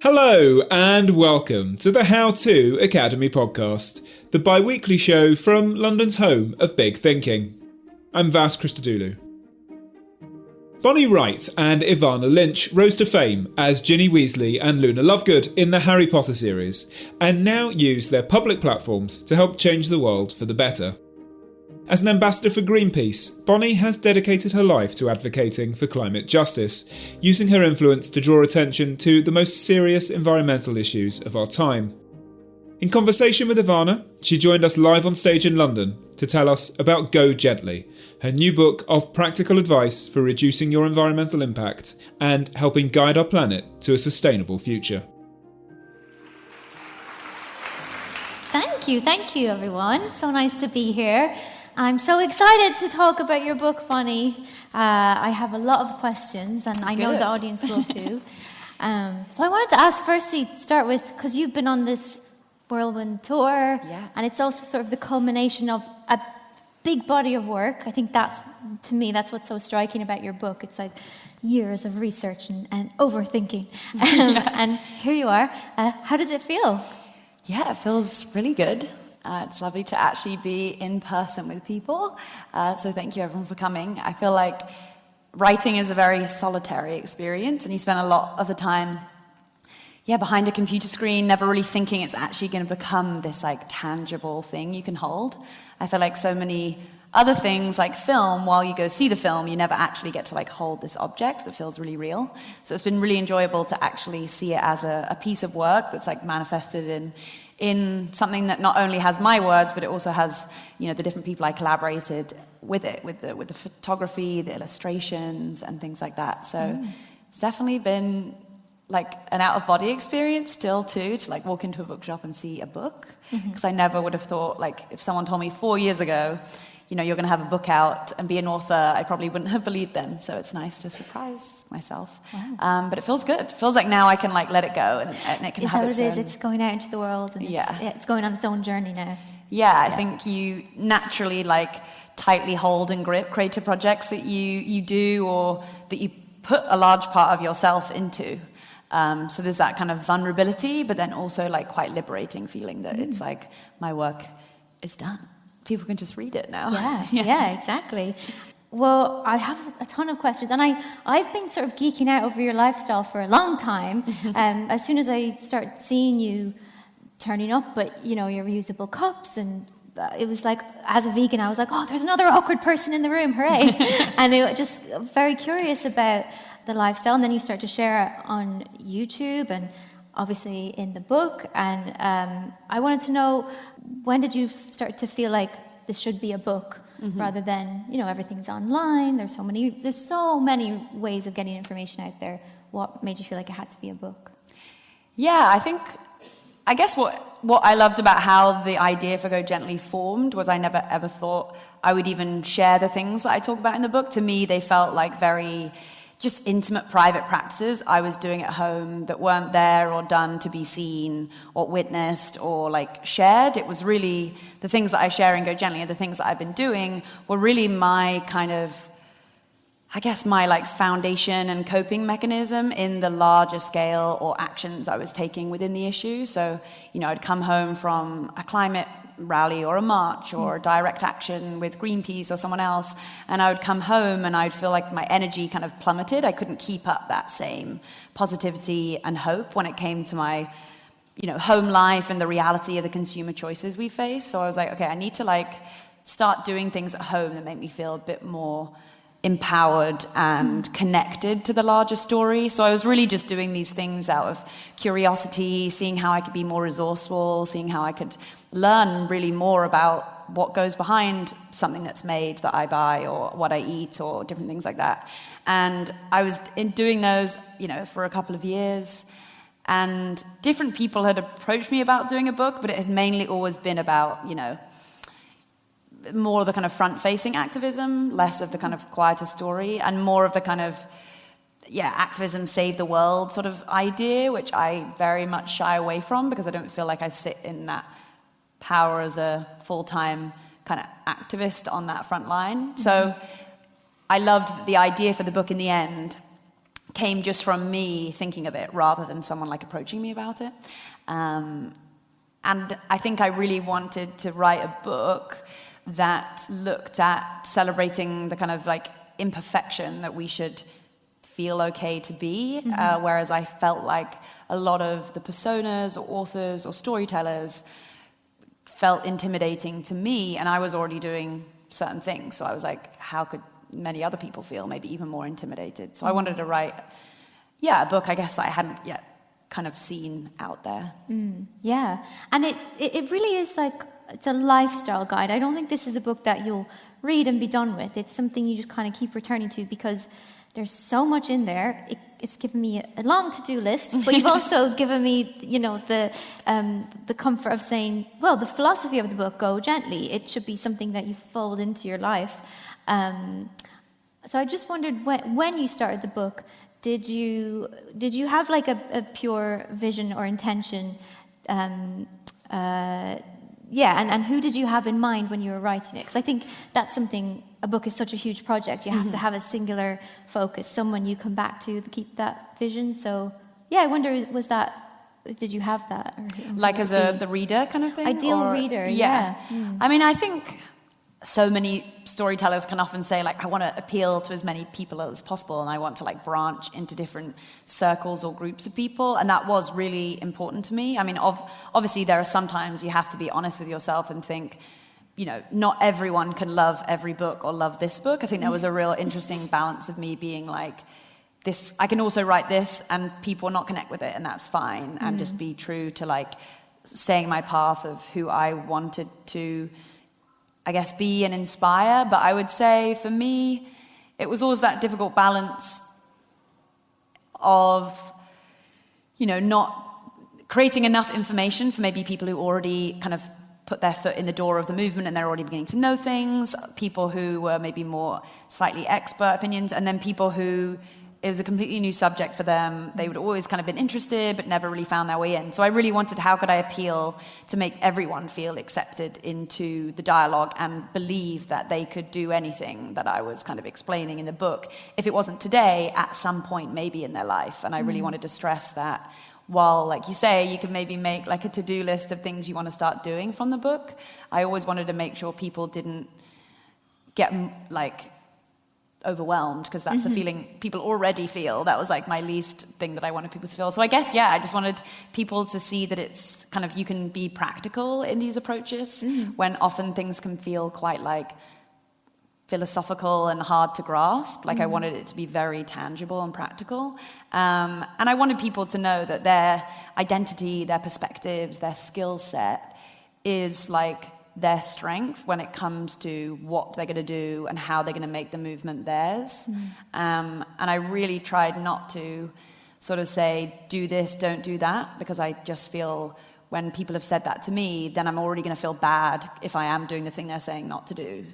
Hello and welcome to the How To Academy podcast, the bi-weekly show from London's home of big thinking. I'm Vas Christodoulou. Bonnie Wright and Evanna Lynch rose to fame as Ginny Weasley and Luna Lovegood in the Harry Potter series, and now use their public platforms to help change the world for the better. As an ambassador for Greenpeace, Bonnie has dedicated her life to advocating for climate justice, using her influence to draw attention to the most serious environmental issues of our time. In conversation with Evanna, she joined us live on stage in London to tell us about Go Gently, her new book of practical advice for reducing your environmental impact and helping guide our planet to a sustainable future. Thank you everyone. So nice to be here. I'm so excited to talk about your book, Bonnie. I have a lot of questions, and I know the audience will too. So I wanted to ask, firstly, start with, because you've been on this whirlwind tour, and it's also sort of the culmination of a big body of work. I think that's what's so striking about your book. It's like years of research and overthinking. And here you are. How does it feel? Yeah, it feels really good. It's lovely to actually be in person with people. So thank you everyone for coming. I feel like writing is a very solitary experience, and you spend a lot of the time behind a computer screen, never really thinking it's actually going to become this like tangible thing you can hold. I feel like so many other things like film, while you go see the film, you never actually get to like hold this object that feels really real. So it's been really enjoyable to actually see it as a piece of work that's like manifested in something that not only has my words, but it also has, the different people I collaborated with it, with the photography, the illustrations, and things like that. So it's definitely been like an out-of-body experience still too, to like walk into a bookshop and see a book. Because I never would have thought, like, if someone told me 4 years ago, you're going to have a book out and be an author, I probably wouldn't have believed them. So it's nice to surprise myself. Wow. But it feels good. It feels like now I can like let it go and it can have its own... Is it's going out into the world and it's going on its own journey now. I think you naturally like tightly hold and grip creative projects that you do or that you put a large part of yourself into. So there's that kind of vulnerability, but then also like quite liberating feeling that it's like my work is done. People can just read it now. Yeah, exactly. Well, I have a ton of questions, and I've been sort of geeking out over your lifestyle for a long time. As soon as I start seeing you turning up, but your reusable cups, and it was like, as a vegan, I was like, oh, there's another awkward person in the room, hooray! And it just very curious about the lifestyle, and then you start to share it on YouTube and obviously in the book, and I wanted to know, when did you start to feel like this should be a book rather than, everything's online, there's so many ways of getting information out there. What made you feel like it had to be a book? I guess what I loved about how the idea for Go Gently formed was I never ever thought I would even share the things that I talk about in the book. To me, they felt like very just intimate private practices I was doing at home that weren't there or done to be seen or witnessed or like shared. It was really the things that I share in Go Gently and the things that I've been doing were really my kind of, I guess, my like foundation and coping mechanism in the larger scale or actions I was taking within the issue. So, I'd come home from a climate rally or a march or a direct action with Greenpeace or someone else, and I would come home and I'd feel like my energy kind of plummeted. I couldn't keep up that same positivity and hope when it came to my home life and the reality of the consumer choices we face. So I was like, okay, I need to like start doing things at home that make me feel a bit more empowered and connected to the larger story. So I was really just doing these things out of curiosity, seeing how I could be more resourceful, seeing how I could learn really more about what goes behind something that's made that I buy or what I eat or different things like that. And I was doing those, for a couple of years, and different people had approached me about doing a book, but it had mainly always been about, more of the kind of front-facing activism, less of the kind of quieter story, and more of the kind of, activism, save the world sort of idea, which I very much shy away from because I don't feel like I sit in that power as a full-time kind of activist on that front line. So I loved the idea for the book in the end came just from me thinking of it rather than someone like approaching me about it. And I think I really wanted to write a book that looked at celebrating the kind of like imperfection that we should feel okay to be, whereas I felt like a lot of the personas or authors or storytellers felt intimidating to me, and I was already doing certain things. So I was like, how could many other people feel maybe even more intimidated? So I wanted to write, a book, I guess, that I hadn't yet kind of seen out there. Yeah, and it really is like, it's a lifestyle guide. I don't think this is a book that you'll read and be done with. It's something you just kind of keep returning to because there's so much in there. It's given me a long to-do list, but you've also given me, the comfort of saying, well, the philosophy of the book, go gently. It should be something that you fold into your life. So I just wondered, when you started the book, did you have like a pure vision or intention? And who did you have in mind when you were writing it? Because I think that's something, a book is such a huge project. You have to have a singular focus, someone you come back to keep that vision. So, I wonder, did you have that? Or, like as the reader kind of thing? Ideal reader, yeah. I mean, I think so many storytellers can often say, like, I want to appeal to as many people as possible, and I want to, like, branch into different circles or groups of people, and that was really important to me. I mean, obviously there are sometimes you have to be honest with yourself and think, not everyone can love every book or love this book. I think that was a real interesting balance of me being like, this, I can also write this and people not connect with it, and that's fine, and just be true to, like, staying my path of who I wanted to, I guess, be and inspire. But I would say for me, it was always that difficult balance of, not creating enough information for maybe people who already kind of put their foot in the door of the movement and they're already beginning to know things, people who were maybe more slightly expert opinions, and then people who it was a completely new subject for them. They would always kind of been interested but never really found their way in. So I really wanted, how could I appeal to make everyone feel accepted into the dialogue and believe that they could do anything that I was kind of explaining in the book, if it wasn't today, at some point maybe in their life. And I really wanted to stress that while, like you say, you could maybe make like a to-do list of things you want to start doing from the book, I always wanted to make sure people didn't get like overwhelmed, because that's the feeling people already feel. That was like my least thing that I wanted people to feel. So I guess, I just wanted people to see that it's kind of, you can be practical in these approaches when often things can feel quite like philosophical and hard to grasp. Like I wanted it to be very tangible and practical. And I wanted people to know that their identity, their perspectives, their skill set is like their strength when it comes to what they're going to do and how they're going to make the movement theirs. And I really tried not to sort of say, do this, don't do that, because I just feel when people have said that to me, then I'm already going to feel bad if I am doing the thing they're saying not to do.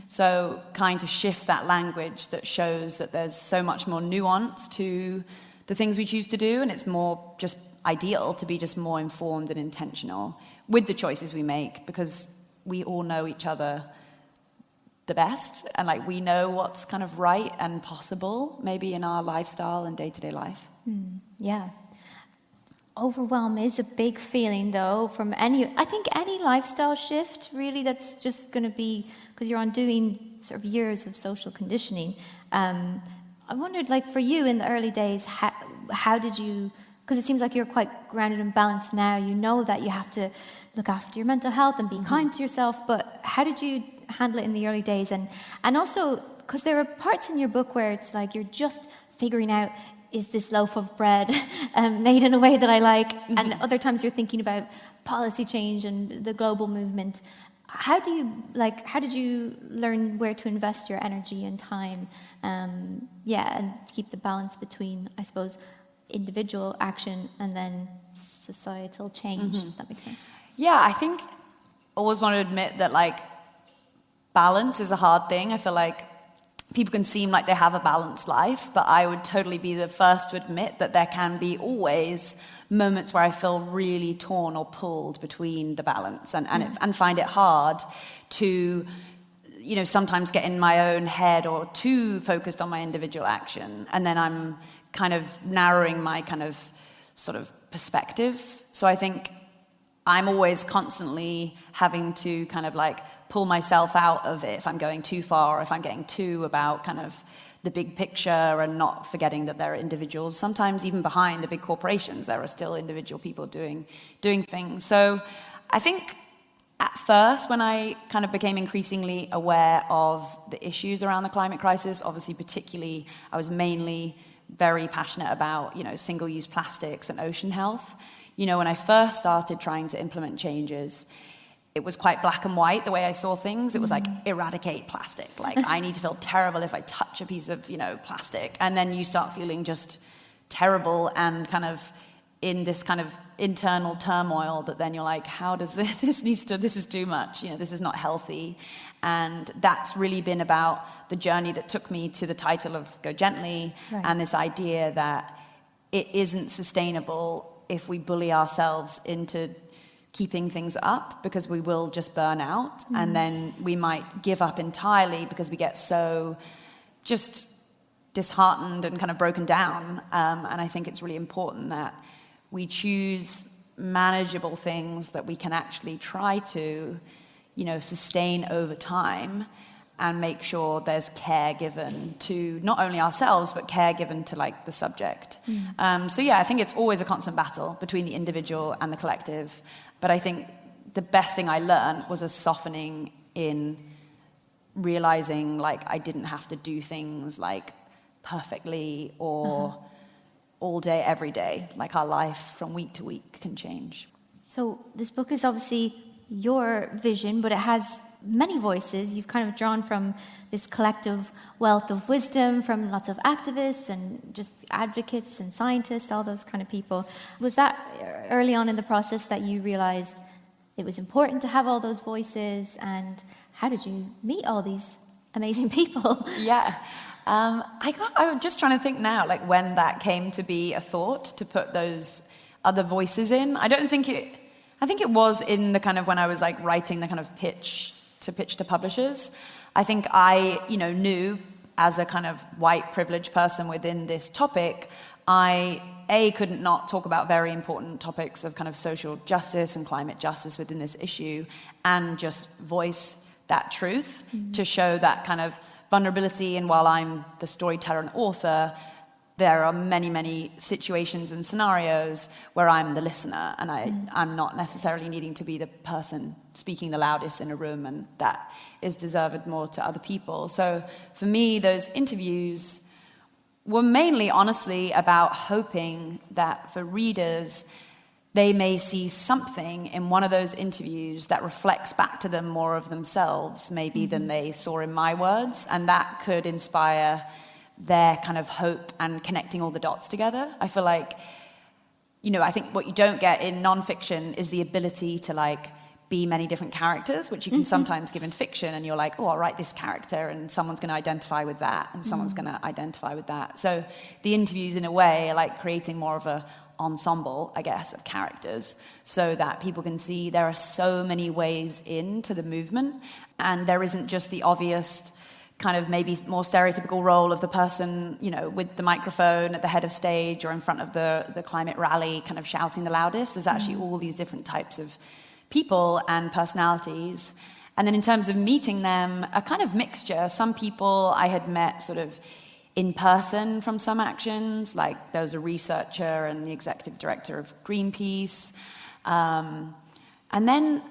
So kind of shift that language that shows that there's so much more nuance to the things we choose to do, and it's more just ideal to be just more informed and intentional with the choices we make, because we all know each other the best, and like we know what's kind of right and possible maybe in our lifestyle and day-to-day life. Yeah. Overwhelm is a big feeling though from any lifestyle shift really, that's just going to be, because you're undoing sort of years of social conditioning. I wondered, like for you in the early days, how did you, because it seems like you're quite grounded and balanced now, you know that you have to look after your mental health and be kind to yourself, but how did you handle it in the early days? And also, because there are parts in your book where it's like you're just figuring out, is this loaf of bread made in a way that I like? And other times you're thinking about policy change and the global movement. How did you learn where to invest your energy and time? And keep the balance between, I suppose, individual action and then societal change, if that makes sense. Yeah, I think I always want to admit that like balance is a hard thing. I feel like people can seem like they have a balanced life, but I would totally be the first to admit that there can be always moments where I feel really torn or pulled between the balance and find it hard to, sometimes get in my own head or too focused on my individual action. And then I'm kind of narrowing my kind of sort of perspective. So I think I'm always constantly having to kind of like pull myself out of it if I'm going too far, or if I'm getting too about kind of the big picture and not forgetting that there are individuals. Sometimes even behind the big corporations, there are still individual people doing things. So I think at first, when I kind of became increasingly aware of the issues around the climate crisis, obviously particularly I was mainly very passionate about, single-use plastics and ocean health. When I first started trying to implement changes, it was quite black and white the way I saw things. It was like, eradicate plastic. Like, I need to feel terrible if I touch a piece of, plastic. And then you start feeling just terrible and kind of in this kind of internal turmoil that then you're like, how does this is too much. This is not healthy. And that's really been about the journey that took me to the title of Go Gently, right. And this idea that it isn't sustainable if we bully ourselves into keeping things up, because we will just burn out, and then we might give up entirely because we get so just disheartened and kind of broken down. And I think it's really important that we choose manageable things that we can actually try to, sustain over time, and make sure there's care given to not only ourselves, but care given to like the subject. So yeah, I think it's always a constant battle between the individual and the collective. But I think the best thing I learned was a softening in realizing like I didn't have to do things like perfectly or all day, every day. Like our life from week to week can change. So this book is obviously your vision, but it has many voices. You've kind of drawn from this collective wealth of wisdom from lots of activists and just advocates and scientists, all those kind of people. Was that early on in the process that you realized it was important to have all those voices? And how did you meet all these amazing people? Yeah. I'm just trying to think now, like when that came to be a thought to put those other voices in. I think it was in the kind of when I was like writing the kind of pitch to publishers. I think I, knew as a kind of white privileged person within this topic, I couldn't not talk about very important topics of kind of social justice and climate justice within this issue, and just voice that truth to show that kind of vulnerability. And while I'm the storyteller and author, there are many, many situations and scenarios where I'm the listener, and I'm not necessarily needing to be the person speaking the loudest in a room, and that is deserved more to other people. So for me, those interviews were mainly, honestly, about hoping that for readers, they may see something in one of those interviews that reflects back to them more of themselves, maybe than they saw in my words, and that could inspire their kind of hope and connecting all the dots together. I feel like, I think what you don't get in nonfiction is the ability to like be many different characters, which you can sometimes give in fiction, and you're like, oh, I'll write this character and someone's going to identify with that and someone's going to identify with that. So the interviews in a way are like creating more of a ensemble, I guess, of characters, so that people can see there are so many ways into the movement, and there isn't just the obvious kind of maybe more stereotypical role of the person, with the microphone at the head of stage or in front of the climate rally kind of shouting the loudest. There's actually all these different types of people and personalities. And then in terms of meeting them, a kind of mixture. Some people I had met sort of in person from some actions, like there was a researcher and the executive director of Greenpeace. And then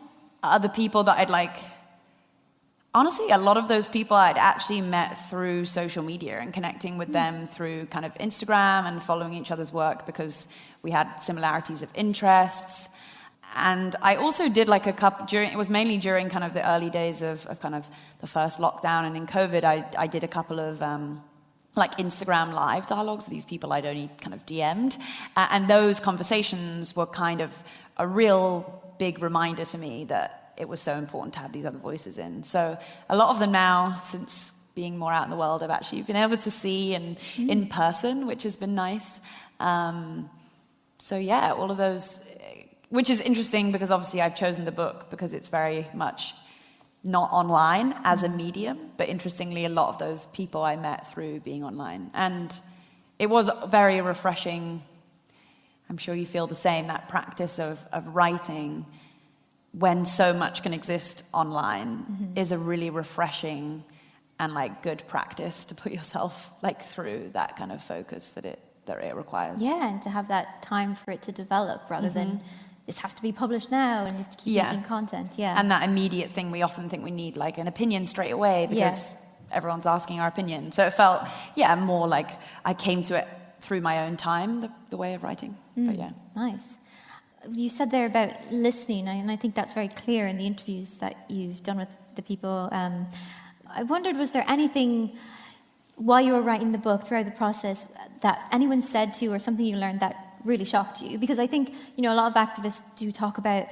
other people that I'd honestly, a lot of those people I'd actually met through social media and connecting with them through kind of Instagram and following each other's work because we had similarities of interests. And I also did like a couple, it was mainly during kind of the early days of kind of the first lockdown and in COVID, I did a couple of like Instagram live dialogues with these people I'd only kind of DM'd. And those conversations were kind of a real big reminder to me that it was so important to have these other voices in. So a lot of them now, since being more out in the world, I've actually been able to see and in person, which has been nice. So yeah, all of those, which is interesting because obviously I've chosen the book because it's very much not online as a medium, but interestingly, a lot of those people I met through being online. And it was very refreshing. I'm sure you feel the same, that practice of writing when so much can exist online is a really refreshing and like good practice to put yourself like through that kind of focus that it requires. Yeah, and to have that time for it to develop rather than this has to be published now and you have to keep making content. Yeah. And that immediate thing we often think we need like an opinion straight away because everyone's asking our opinion. So it felt, more like I came to it through my own time, the way of writing. But yeah. Nice. You said there about listening, and I think that's very clear in the interviews that you've done with the people. I wondered, was there anything while you were writing the book, throughout the process, that anyone said to you or something you learned that really shocked you? Because I think, a lot of activists do talk about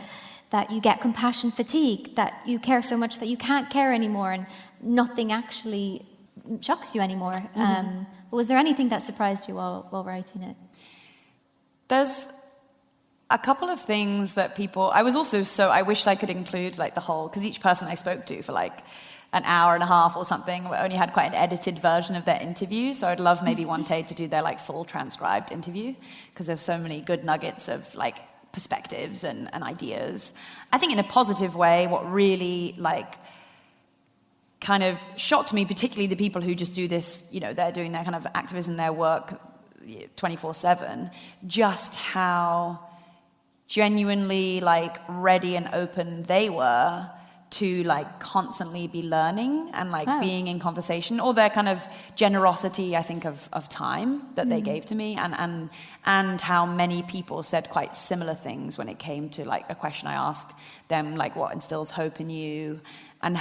that you get compassion fatigue, that you care so much that you can't care anymore and nothing actually shocks you anymore. Was there anything that surprised you while writing it? There's a couple of things that I was also I wished I could include like the whole, because each person I spoke to for like an hour and a half or something only had quite an edited version of their interview. So I'd love maybe one day to do their like full transcribed interview, because there's so many good nuggets of like perspectives and ideas. I think in a positive way, what really like kind of shocked me, particularly the people who just do this, they're doing their kind of activism, their work 24/7, just how genuinely like ready and open they were to like constantly be learning and like being in conversation, or their kind of generosity, I think, of time that they gave to me, and how many people said quite similar things when it came to like a question I asked them, like what instills hope in you, and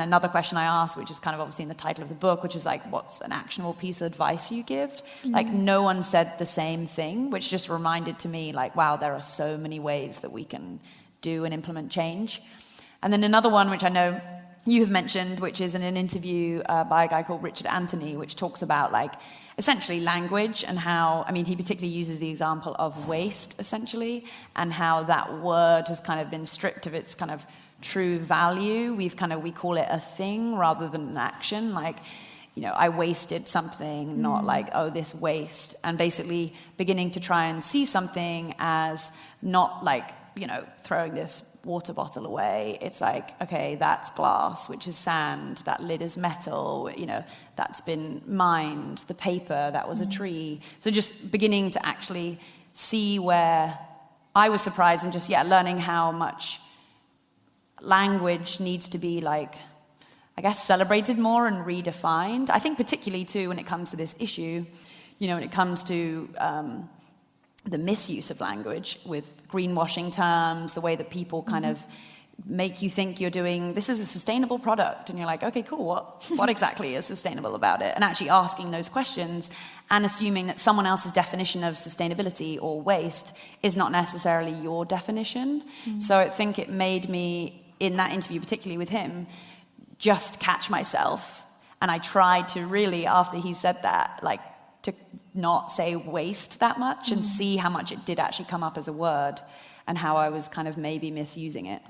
another question I asked, which is kind of obviously in the title of the book, which is like, what's an actionable piece of advice you give? Like no one said the same thing, which just reminded to me like, wow, there are so many ways that we can do and implement change. And then another one, which I know you have mentioned, which is in an interview by a guy called Richard Anthony, which talks about like essentially language and how, he particularly uses the example of waste essentially, and how that word has kind of been stripped of its kind of true value. We call it a thing rather than an action. Like, I wasted something, not like, oh, this waste. And basically beginning to try and see something as not like, throwing this water bottle away. It's like, okay, that's glass, which is sand. That lid is metal, that's been mined. The paper, that was a tree. So just beginning to actually see where I was surprised, and just, learning how much language needs to be like, I guess, celebrated more and redefined. I think particularly too when it comes to this issue, when it comes to the misuse of language with greenwashing terms, the way that people kind of make you think you're doing, this is a sustainable product, and you're like, okay, cool, what exactly is sustainable about it? And actually asking those questions and assuming that someone else's definition of sustainability or waste is not necessarily your definition. So I think it made me, in that interview, particularly with him, just catch myself. And I tried to really, after he said that, like, to not say waste that much and see how much it did actually come up as a word and how I was kind of maybe misusing it.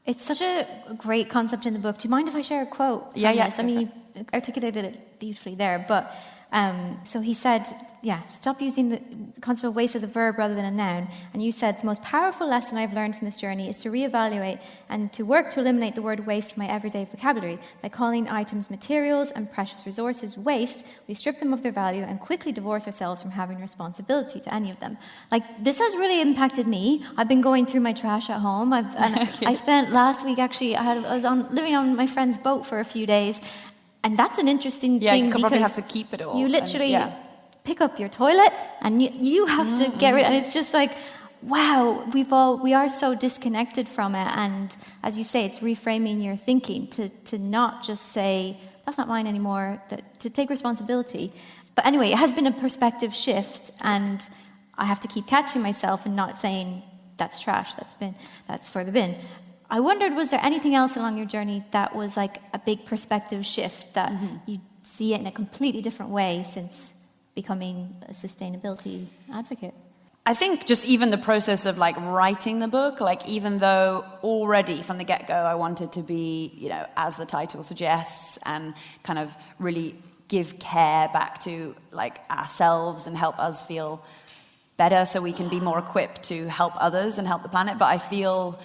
It's such a great concept in the book. Do you mind if I share a quote from this? You've articulated it beautifully there, but so he said, stop using the concept of waste as a verb rather than a noun. And you said, the most powerful lesson I've learned from this journey is to reevaluate and to work to eliminate the word waste from my everyday vocabulary. By calling items materials and precious resources waste, we strip them of their value and quickly divorce ourselves from having responsibility to any of them. Like, this has really impacted me. I've been going through my trash at home. I spent last week, actually, I was living on my friend's boat for a few days. And that's an interesting thing, you because probably have to keep it all. You literally pick up your toilet and you have to get rid. And it's just like, wow, we are so disconnected from it. And as you say, it's reframing your thinking to not just say, that's not mine anymore, to take responsibility. But anyway, it has been a perspective shift, and I have to keep catching myself and not saying, that's trash, that's for the bin. I wondered, was there anything else along your journey that was like a big perspective shift, that you see it in a completely different way since becoming a sustainability advocate? I think just even the process of like writing the book, like even though already from the get-go I wanted to be, as the title suggests, and kind of really give care back to like ourselves and help us feel better so we can be more equipped to help others and help the planet. But I feel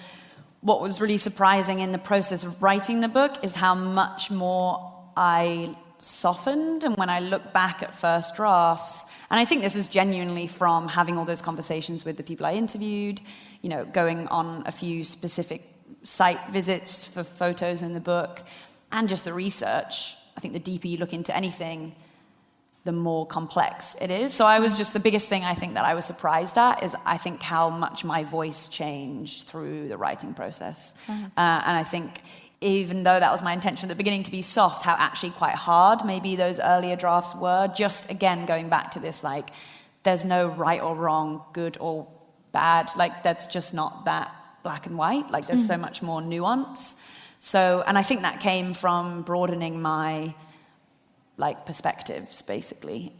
what was really surprising in the process of writing the book is how much more I softened. And when I look back at first drafts, and I think this was genuinely from having all those conversations with the people I interviewed, you know, going on a few specific site visits for photos in the book, and just the research. I think the deeper you look into anything, the more complex it is. So I was just, the biggest thing I think that I was surprised at is I think how much my voice changed through the writing process. And I think even though that was my intention at the beginning to be soft, how actually quite hard maybe those earlier drafts were, just again going back to this, like, there's no right or wrong, good or bad, like that's just not that black and white, like there's so much more nuance. So, and I think that came from broadening my like perspectives, basically,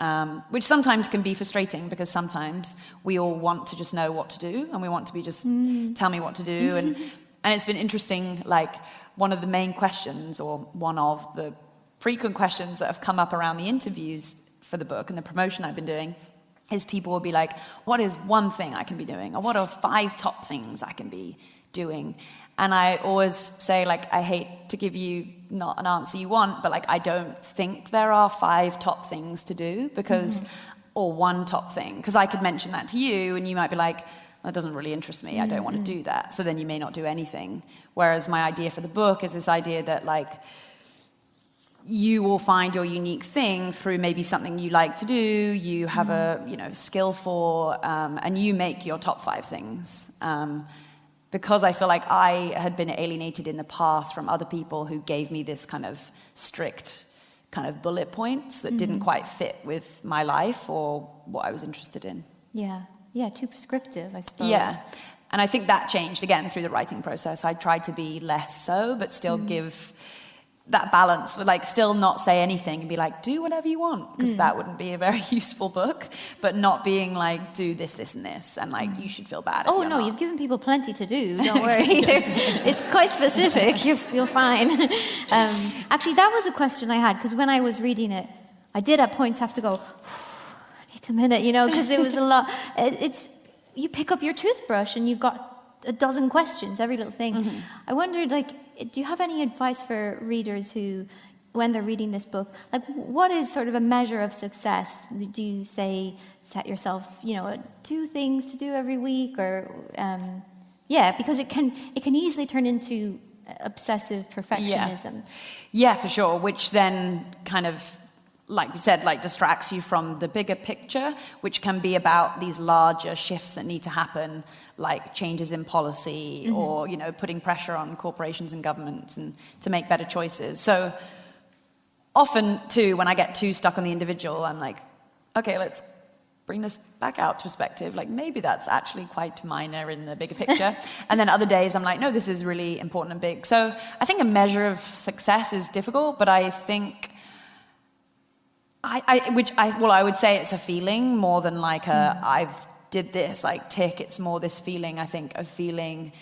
which sometimes can be frustrating because sometimes we all want to just know what to do and we want to be just tell me what to do. And it's been interesting, like one of the main questions or one of the frequent questions that have come up around the interviews for the book and the promotion I've been doing is people will be like, what is one thing I can be doing? Or what are 5 top things I can be doing? And I always say, like, I hate to give you not an answer you want, but like, I don't think there are 5 top things to do because, or one top thing, because I could mention that to you and you might be like, that doesn't really interest me. I don't want to do that. So then you may not do anything. Whereas my idea for the book is this idea that like, you will find your unique thing through maybe something you like to do, you have a, you know, skill for, and you make your top 5 things. Because I feel like I had been alienated in the past from other people who gave me this kind of strict kind of bullet points that didn't quite fit with my life or what I was interested in. Yeah, too prescriptive, I suppose. Yeah, and I think that changed again through the writing process. I tried to be less so, but still give that balance, like still not say anything and be like, do whatever you want, because that wouldn't be a very useful book, but not being like, do this, this, and this, and like, you should feel bad if you're not. You've given people plenty to do, don't worry. It's quite specific, you're fine. Actually, that was a question I had, because when I was reading it, I did at points have to go, I need a minute, you know, because it was a lot. You pick up your toothbrush and you've got a dozen questions, every little thing. I wondered, like, do you have any advice for readers who, when they're reading this book, like, what is sort of a measure of success? Do you say, set yourself, you know, 2 things to do every week, or, because it can easily turn into obsessive perfectionism. Yeah, for sure, which then kind of, like we said, like distracts you from the bigger picture, which can be about these larger shifts that need to happen, like changes in policy or, you know, putting pressure on corporations and governments and to make better choices. So often too, when I get too stuck on the individual, I'm like, okay, let's bring this back out to perspective. Like maybe that's actually quite minor in the bigger picture. And then other days I'm like, no, this is really important and big. So I think a measure of success is difficult, but I think I would say it's a feeling more than like I've did this, like tick. It's more this feeling, I think, of feeling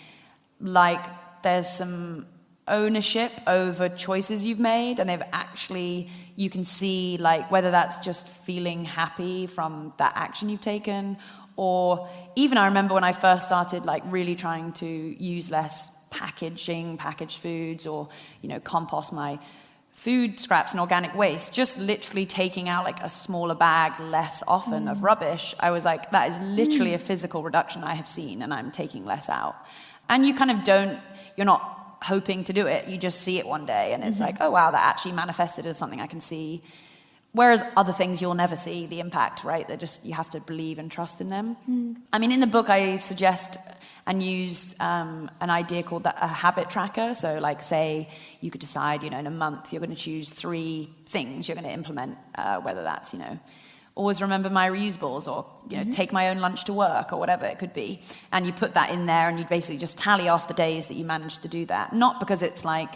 like there's some ownership over choices you've made, and they've actually, you can see like whether that's just feeling happy from that action you've taken, or even I remember when I first started like really trying to use less packaged foods, or, you know, compost my food scraps and organic waste, just literally taking out like a smaller bag less often of rubbish. I was like, that is literally a physical reduction I have seen, and I'm taking less out. And you kind of you're not hoping to do it, you just see it one day and it's like, oh wow, that actually manifested as something I can see. Whereas other things you'll never see the impact, right? They're just, you have to believe and trust in them. I mean, in the book I suggest and used an idea called a habit tracker. So like, say you could decide, you know, in a month you're going to choose 3 things you're going to implement, whether that's, you know, always remember my reusables, or, you know, take my own lunch to work, or whatever it could be. And you put that in there and you basically just tally off the days that you managed to do that. Not because it's like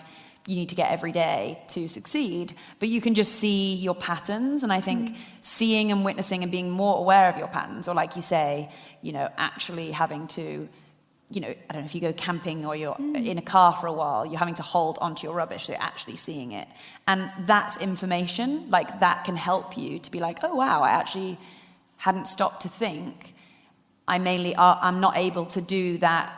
you need to get every day to succeed, but you can just see your patterns. And I think seeing and witnessing and being more aware of your patterns, or like you say, you know, actually having to I don't know, if you go camping or you're in a car for a while, you're having to hold onto your rubbish, so you're actually seeing it. And that's information, like that can help you to be like, oh wow, I actually hadn't stopped to think. I'm not able to do that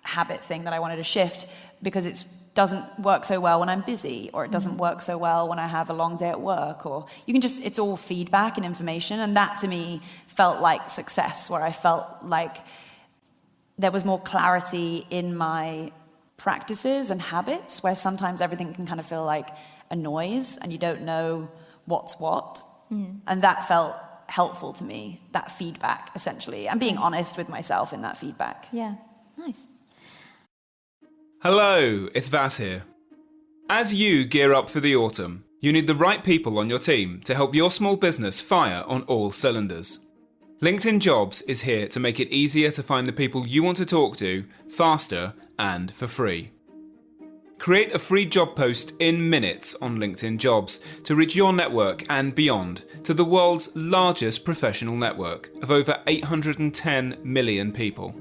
habit thing that I wanted to shift because it doesn't work so well when I'm busy, or it doesn't work so well when I have a long day at work, or it's all feedback and information. And that to me felt like success, where I felt like there was more clarity in my practices and habits, where sometimes everything can kind of feel like a noise and you don't know what's what. And that felt helpful to me, that feedback, essentially, and being honest with myself in that feedback. Yeah, nice. Hello, it's Vas here. As you gear up for the autumn, you need the right people on your team to help your small business fire on all cylinders. LinkedIn Jobs is here to make it easier to find the people you want to talk to faster and for free. Create a free job post in minutes on LinkedIn Jobs to reach your network and beyond to the world's largest professional network of over 810 million people.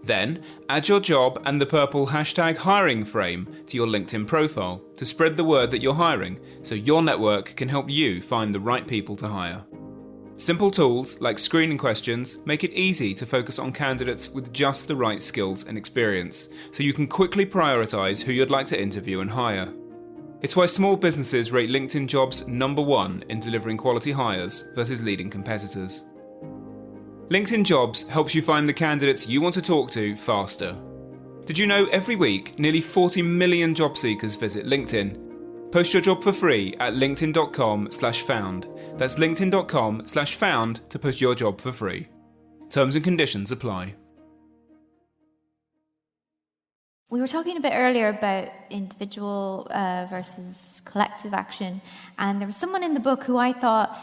Then, add your job and the purple #hiring frame to your LinkedIn profile to spread the word that you're hiring, so your network can help you find the right people to hire. Simple tools like screening questions make it easy to focus on candidates with just the right skills and experience, so you can quickly prioritise who you'd like to interview and hire. It's why small businesses rate LinkedIn Jobs #1 in delivering quality hires versus leading competitors. LinkedIn Jobs helps you find the candidates you want to talk to faster. Did you know every week nearly 40 million job seekers visit LinkedIn? Post your job for free at linkedin.com/found. That's linkedin.com/found to post your job for free. Terms and conditions apply. We were talking a bit earlier about individual versus collective action, and there was someone in the book who I thought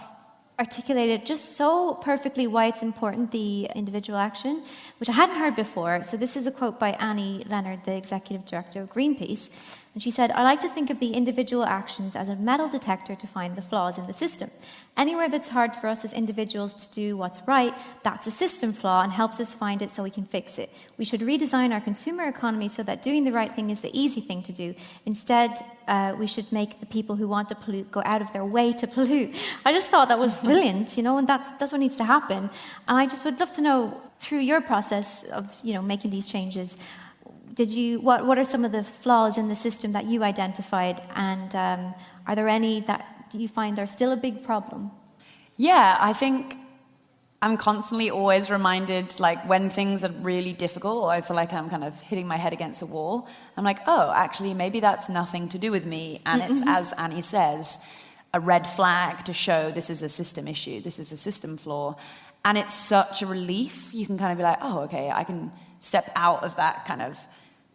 articulated just so perfectly why it's important, the individual action, which I hadn't heard before. So this is a quote by Annie Leonard, the executive director of Greenpeace. And she said, "I like to think of the individual actions as a metal detector to find the flaws in the system. Anywhere that's hard for us as individuals to do what's right, that's a system flaw and helps us find it so we can fix it. We should redesign our consumer economy so that doing the right thing is the easy thing to do. Instead, we should make the people who want to pollute go out of their way to pollute." I just thought that was brilliant, and that's what needs to happen. And I just would love to know, through your process of, making these changes, what are some of the flaws in the system that you identified, and are there any that you find are still a big problem? Yeah, I think I'm constantly always reminded, like when things are really difficult, or I feel like I'm kind of hitting my head against a wall, I'm like, oh, actually, maybe that's nothing to do with me. And it's, as Annie says, a red flag to show this is a system issue, this is a system flaw. And it's such a relief. You can kind of be like, oh, okay, I can step out of that kind of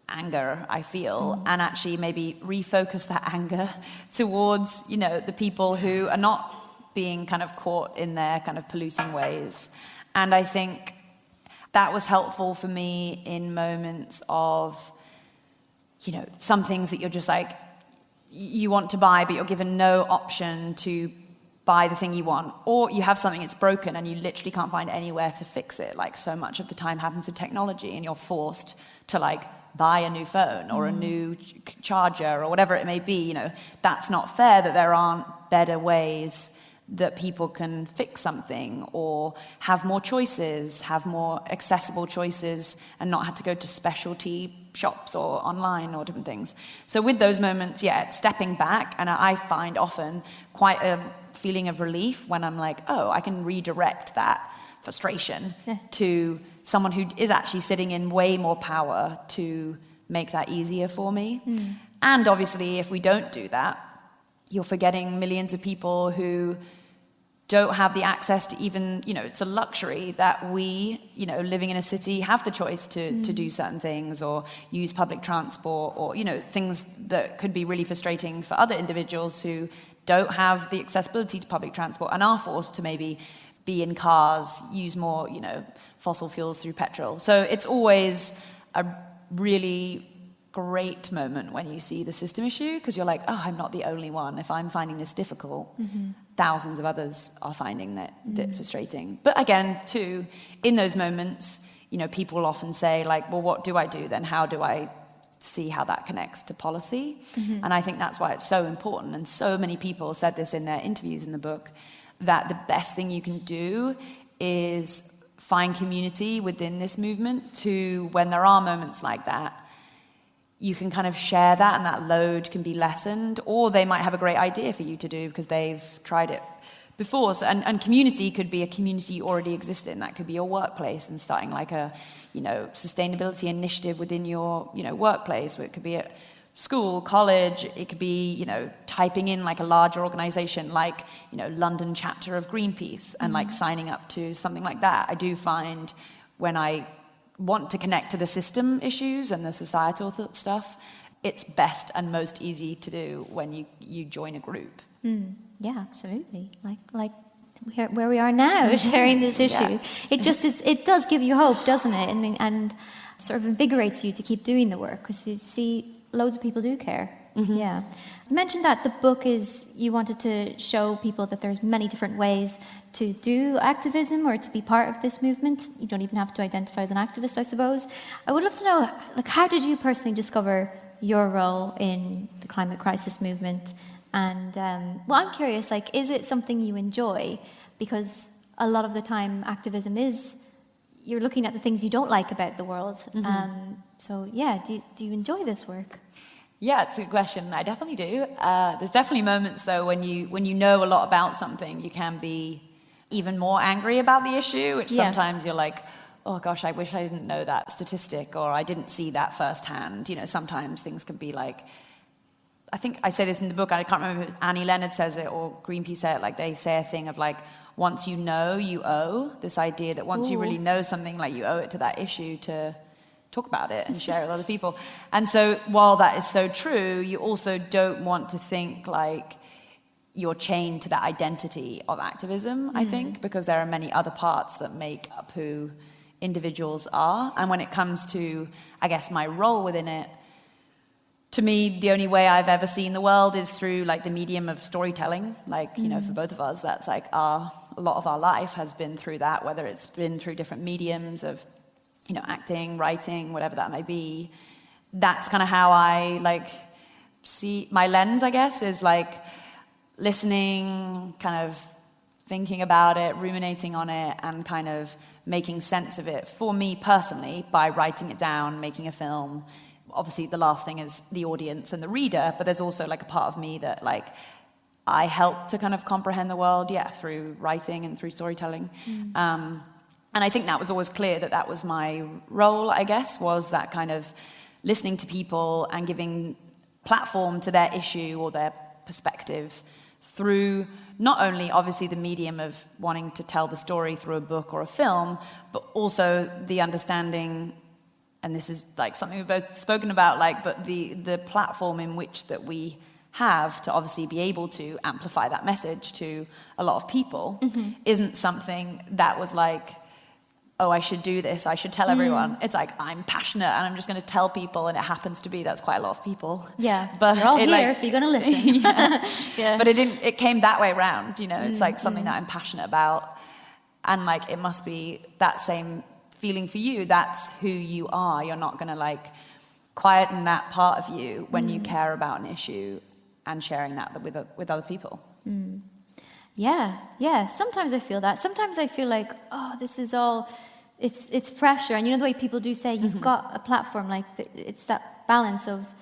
anger I feel and actually maybe refocus that anger towards, the people who are not being kind of caught in their kind of polluting ways. And I think that was helpful for me in moments of, some things that you're just like, you want to buy, but you're given no option to buy the thing you want, or you have something that's broken and you literally can't find anywhere to fix it. Like so much of the time happens with technology, and you're forced to buy a new phone or a new charger or whatever it may be. That's not fair that there aren't better ways that people can fix something, or have more choices, have more accessible choices, and not have to go to specialty shops or online or different things. So with those moments, it's stepping back, and I find often quite a feeling of relief when I'm like, oh, I can redirect that frustration to someone who is actually sitting in way more power to make that easier for me. And obviously, if we don't do that, you're forgetting millions of people who don't have the access to even, it's a luxury that we, living in a city, have the choice to do certain things, or use public transport, or, things that could be really frustrating for other individuals who don't have the accessibility to public transport and are forced to maybe be in cars, use more, fossil fuels through petrol. So it's always a really great moment when you see the system issue, because you're like, oh, I'm not the only one. If I'm finding this difficult, thousands of others are finding that frustrating. But again, too, in those moments, people often say like, well, what do I do then? How do I see how that connects to policy? And I think that's why it's so important. And so many people said this in their interviews in the book, that the best thing you can do is find community within this movement to, when there are moments like that, you can kind of share that and that load can be lessened, or they might have a great idea for you to do because they've tried it before. So, and community could be a community you already exist in. That could be your workplace and starting like a, sustainability initiative within your, workplace. It could be at school, college. It could be, typing in like a larger organization like, London chapter of Greenpeace and like signing up to something like that. I do find when I want to connect to the system issues and the societal stuff, it's best and most easy to do when you join a group. Yeah, absolutely. Like where we are now, sharing this issue. It just is, it does give you hope, doesn't it? And sort of invigorates you to keep doing the work because you see loads of people do care. Yeah. You mentioned that the book you wanted to show people that there's many different ways to do activism or to be part of this movement. You don't even have to identify as an activist, I suppose. I would love to know, how did you personally discover your role in the climate crisis movement? And, I'm curious, is it something you enjoy? Because a lot of the time activism is, you're looking at the things you don't like about the world. So, do you enjoy this work? Yeah, it's a good question. I definitely do. There's definitely moments, though, when you know a lot about something, you can be even more angry about the issue, which sometimes you're like, oh gosh, I wish I didn't know that statistic, or I didn't see that firsthand. Sometimes things can be like, I think I say this in the book, I can't remember if Annie Leonard says it or Greenpeace say it, like they say a thing of like, once you know, you owe. This idea that once you really know something, like you owe it to that issue to talk about it and share it with other people. And so while that is so true, you also don't want to think like you're chained to that identity of activism, I think, because there are many other parts that make up who individuals are. And when it comes to, I guess, my role within it, to me, the only way I've ever seen the world is through like the medium of storytelling. Like, for both of us, that's like a lot of our life has been through that, whether it's been through different mediums of, acting, writing, whatever that may be. That's kind of how I like see my lens, I guess, is like listening, kind of thinking about it, ruminating on it, and kind of making sense of it for me personally by writing it down, making a film. Obviously, the last thing is the audience and the reader, but there's also like a part of me that like I help to kind of comprehend the world, through writing and through storytelling. And I think that was always clear that was my role, I guess, was that kind of listening to people and giving platform to their issue or their perspective through not only obviously the medium of wanting to tell the story through a book or a film, but also the understanding, and this is like something we've both spoken about, like, but the platform in which that we have to obviously be able to amplify that message to a lot of people isn't something that was like, oh, I should do this, I should tell everyone. It's like, I'm passionate and I'm just going to tell people, and it happens to be that's quite a lot of people. Yeah, but you're all here, so you're going to listen. But it came that way around, it's like something that I'm passionate about, and like it must be that same feeling for you. That's who you are. You're not going to like quieten that part of you when you care about an issue and sharing that with other people. Yeah. Sometimes I feel that. Sometimes I feel like, oh, this is all, it's pressure. And the way people do say, you've got a platform, like it's that balance of,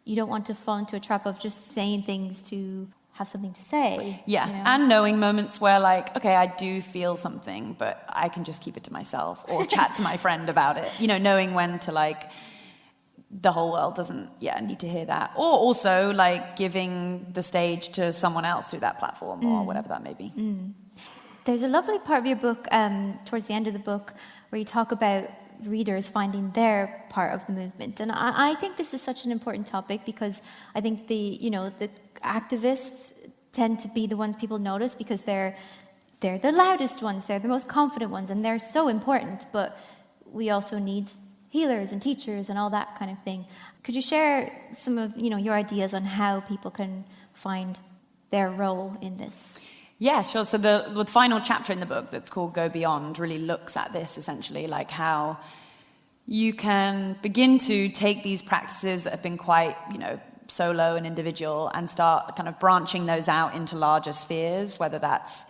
you don't want to fall into a trap of just saying things to have something to say. Yeah, and knowing moments where like, okay, I do feel something, but I can just keep it to myself or chat to my friend about it. Knowing when to like, the whole world doesn't need to hear that, or also like giving the stage to someone else through that platform or whatever that may be. There's a lovely part of your book towards the end of the book where you talk about readers finding their part of the movement, and I think this is such an important topic because I think the activists tend to be the ones people notice because they're the loudest ones, they're the most confident ones, and they're so important. But we also need healers and teachers and all that kind of thing. Could you share some of your ideas on how people can find their role in this? Yeah, sure. So the final chapter in the book that's called Go Beyond really looks at this essentially, like how you can begin to take these practices that have been quite, solo and individual and start kind of branching those out into larger spheres, whether that's,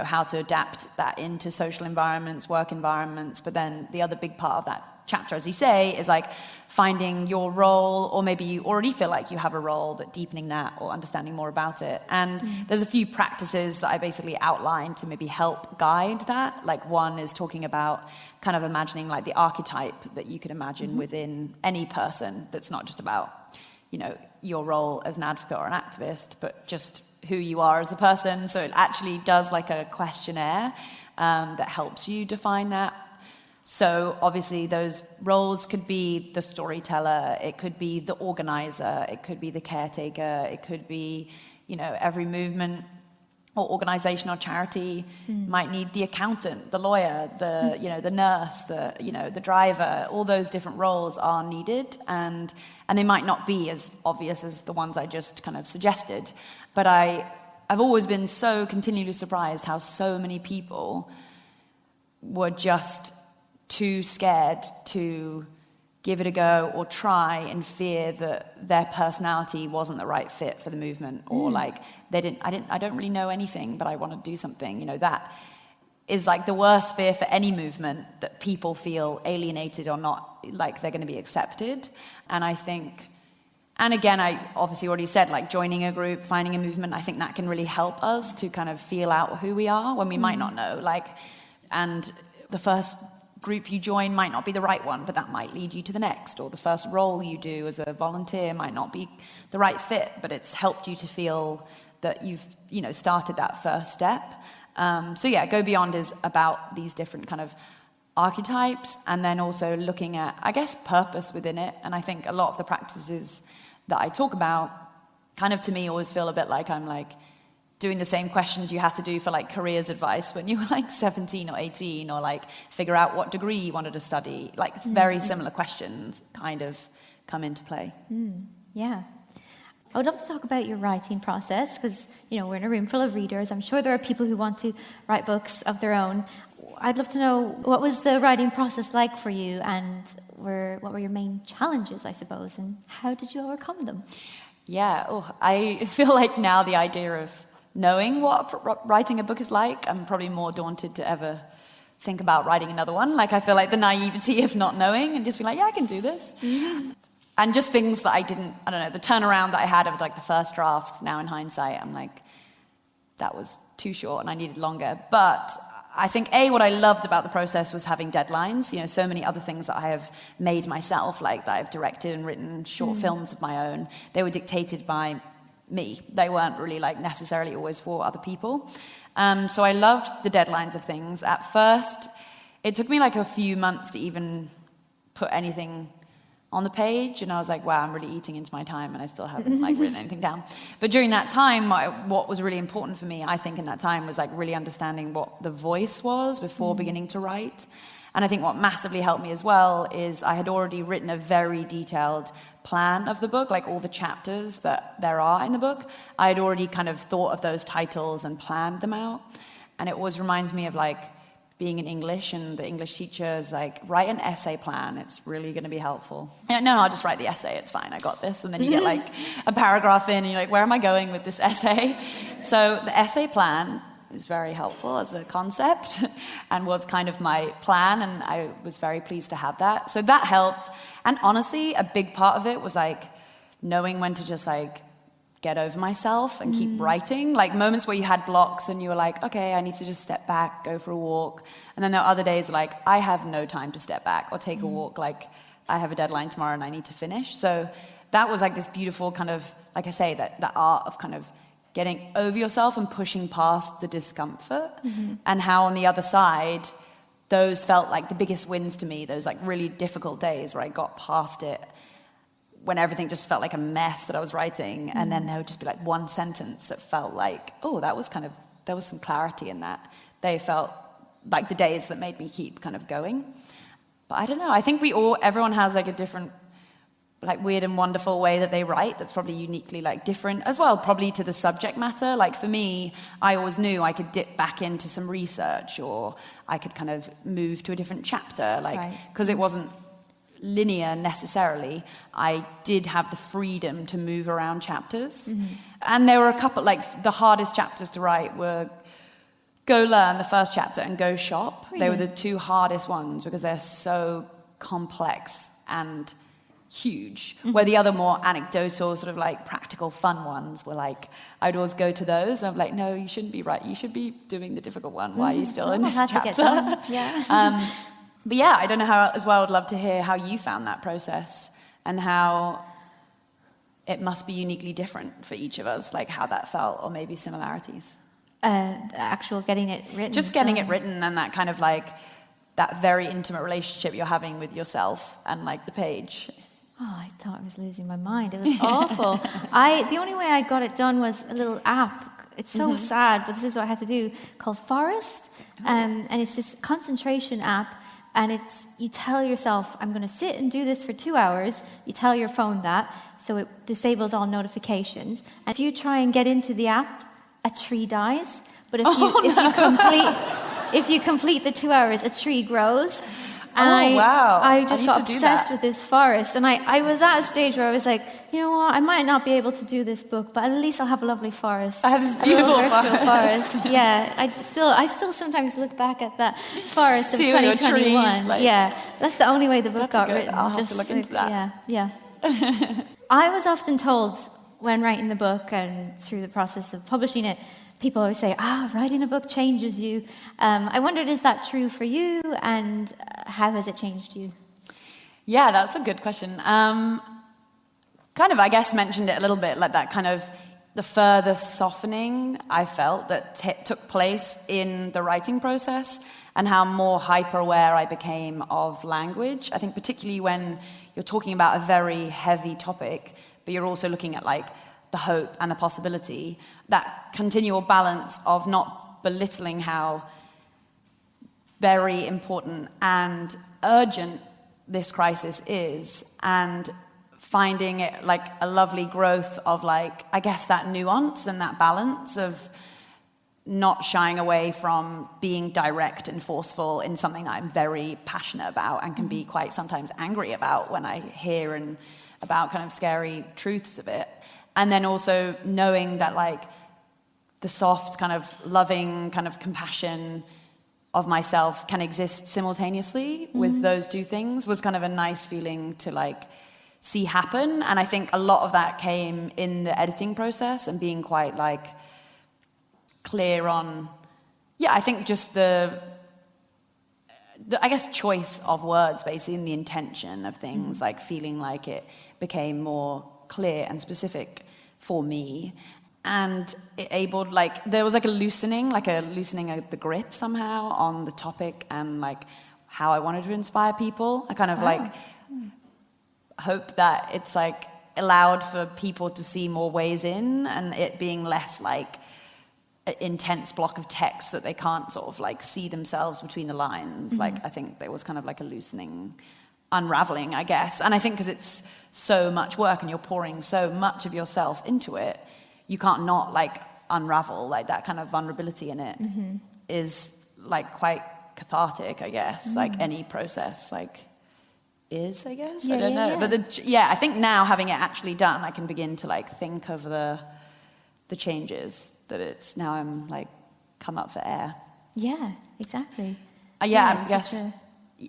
how to adapt that into social environments, work environments. But then the other big part of that chapter, as you say, is like finding your role, or maybe you already feel like you have a role, but deepening that or understanding more about it. And there's a few practices that I basically outlined to maybe help guide that. Like one is talking about kind of imagining like the archetype that you could imagine within any person, that's not just about, your role as an advocate or an activist, but just who you are as a person. So it actually does like a questionnaire that helps you define that. So obviously those roles could be the storyteller, it could be the organizer, it could be the caretaker, it could be, every movement or organization or charity might need the accountant, the lawyer, the nurse, the driver. All those different roles are needed, and they might not be as obvious as the ones I just kind of suggested. But I've always been so continually surprised how so many people were just too scared to give it a go or try, in fear that their personality wasn't the right fit for the movement, or like I don't really know anything, but I want to do something. That is like the worst fear for any movement, that people feel alienated or not like they're going to be accepted. And I think, and again, I obviously already said, like joining a group, finding a movement, I think that can really help us to kind of feel out who we are when we might not know. And the first group you join might not be the right one, but that might lead you to the next. Or the first role you do as a volunteer might not be the right fit, but it's helped you to feel that you've, started that first step. So yeah, Go Beyond is about these different kind of archetypes, and then also looking at, I guess, purpose within it. And I think a lot of the practices that I talk about kind of, to me, always feel a bit like I'm like doing the same questions you had to do for like careers advice when you were like 17 or 18, or like figure out what degree you wanted to study. Like very similar questions kind of come into play. Yeah. I would love to talk about your writing process, because, we're in a room full of readers. I'm sure there are people who want to write books of their own. I'd love to know, what was the writing process like for you, and what were your main challenges, I suppose, and how did you overcome them? Yeah, I feel like now the idea of knowing what writing a book is like, I'm probably more daunted to ever think about writing another one. Like, I feel like the naivety of not knowing and just being like, yeah, I can do this. And just things that the turnaround that I had of like the first draft, now in hindsight, I'm like, that was too short and I needed longer. But I think, what I loved about the process was having deadlines. So many other things that I have made myself, like that I've directed and written short films of my own, they were dictated by me. They weren't really like necessarily always for other people. So I loved the deadlines of things. At first, it took me like a few months to even put anything on the page, and I was like, wow, I'm really eating into my time, and I still haven't like written anything down. But during that time, what was really important for me, I think, in that time, was like really understanding what the voice was before beginning to write. And I think what massively helped me as well is I had already written a very detailed plan of the book, like all the chapters that there are in the book. I had already kind of thought of those titles and planned them out. And it always reminds me of like being in English, and the English teacher is like, write an essay plan, it's really going to be helpful. And no, I'll just write the essay, it's fine, I got this. And then you get like a paragraph in, and you're like, where am I going with this essay? So the essay plan is very helpful as a concept and was kind of my plan, and I was very pleased to have that. So that helped. And honestly, a big part of it was like knowing when to just like get over myself and keep writing. Like moments where you had blocks and you were like, okay, I need to just step back, go for a walk. And then there are other days like, I have no time to step back or take a walk. Like, I have a deadline tomorrow and I need to finish. So that was like this beautiful kind of, like I say, that art of kind of getting over yourself and pushing past the discomfort. And how on the other side, those felt like the biggest wins to me, those like really difficult days where I got past it, when everything just felt like a mess that I was writing. And then there would just be like one sentence that felt like, there was some clarity in that. They felt like the days that made me keep kind of going. But I don't know, I think everyone has like a different, like weird and wonderful way that they write that's probably uniquely like different as well, probably to the subject matter. Like for me, I always knew I could dip back into some research, or I could kind of move to a different chapter, like, because it wasn't linear necessarily. I did have the freedom to move around chapters. And there were a couple, like the hardest chapters to write were Go Learn, the first chapter, and Go Shop. Really? They were the two hardest ones because they're so complex and huge. Where the other more anecdotal, sort of like practical fun ones were like, I'd always go to those. I'm like, no, you shouldn't be right. You should be doing the difficult one. Why are you still in this chapter? Yeah. But yeah, I don't know how, as well, I'd love to hear how you found that process and how it must be uniquely different for each of us, like how that felt, or maybe similarities. The actual getting it written. Just getting it written, and that kind of like, that very intimate relationship you're having with yourself and like the page. Oh, I thought I was losing my mind. It was awful. The only way I got it done was a little app. It's so sad, but this is what I had to do, called Forest. And it's this concentration app. And you tell yourself, I'm going to sit and do this for 2 hours. You tell your phone that, so it disables all notifications. And if you try and get into the app, a tree dies. But if you complete the 2 hours, a tree grows. And I just got obsessed with this forest. And I was at a stage where I was like, you know what, I might not be able to do this book, but at least I'll have a lovely forest. I have this beautiful virtual forest. Yeah, I still sometimes look back at that forest of 2021. Trees, yeah, that's the only way the book got written. I'll have to look into that. Yeah. I was often told when writing the book and through the process of publishing it, people always say, writing a book changes you. I wondered, is that true for you? And how has it changed you? Yeah, that's a good question. Kind of, I guess, mentioned it a little bit, like that kind of the further softening I felt that took place in the writing process, and how more hyper-aware I became of language. I think particularly when you're talking about a very heavy topic, but you're also looking at like the hope and the possibility, that continual balance of not belittling how very important and urgent this crisis is, and finding it like a lovely growth of like, I guess, that nuance and that balance of not shying away from being direct and forceful in something that I'm very passionate about and can be quite sometimes angry about when I hear and about kind of scary truths of it. And then also knowing that like the soft kind of loving kind of compassion of myself can exist simultaneously with those two things was kind of a nice feeling to like see happen. And I think a lot of that came in the editing process and being quite like clear on, I think just the I guess choice of words basically, and the intention of things, like feeling like it became more clear and specific for me. And it abled, like, there was like a loosening of the grip somehow on the topic and like how I wanted to inspire people. I kind of like hope that it's like allowed for people to see more ways in, and it being less like an intense block of text that they can't sort of like see themselves between the lines. Like, I think there was kind of like a loosening, unraveling, I guess. And I think because it's so much work and you're pouring so much of yourself into it, you can't not like unravel. Like that kind of vulnerability in it is like quite cathartic, I guess. Like any process like is, I guess. I don't know. But I think now having it actually done, I can begin to like think of the changes that it's now I'm like come up for air. Yeah, exactly. I guess.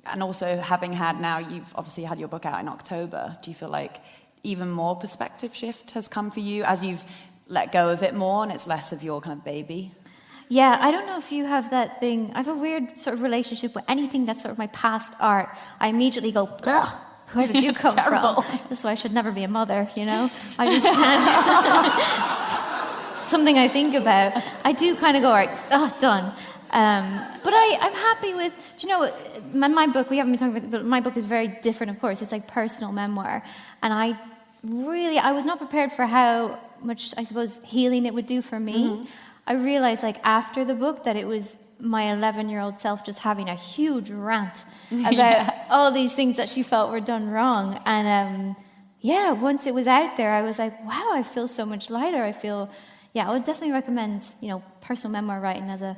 And also having had now, you've obviously had your book out in October. Do you feel like even more perspective shift has come for you as you've let go of it more and it's less of your kind of baby? Yeah, I don't know if you have that thing. I have a weird sort of relationship with anything that's sort of my past art. I immediately go, ugh, where did you come from? That's why I should never be a mother, you know? I just can't. Something I think about. I do kind of go, all right, done. But I'm happy with, do you know, my book, we haven't been talking about it, but my book is very different, of course. It's like personal memoir. And I was not prepared for how much, I suppose, healing it would do for me. I realized, like, after the book that it was my 11-year-old self just having a huge rant about all these things that she felt were done wrong. And, once it was out there, I was like, wow, I feel so much lighter. I would definitely recommend, personal memoir writing as an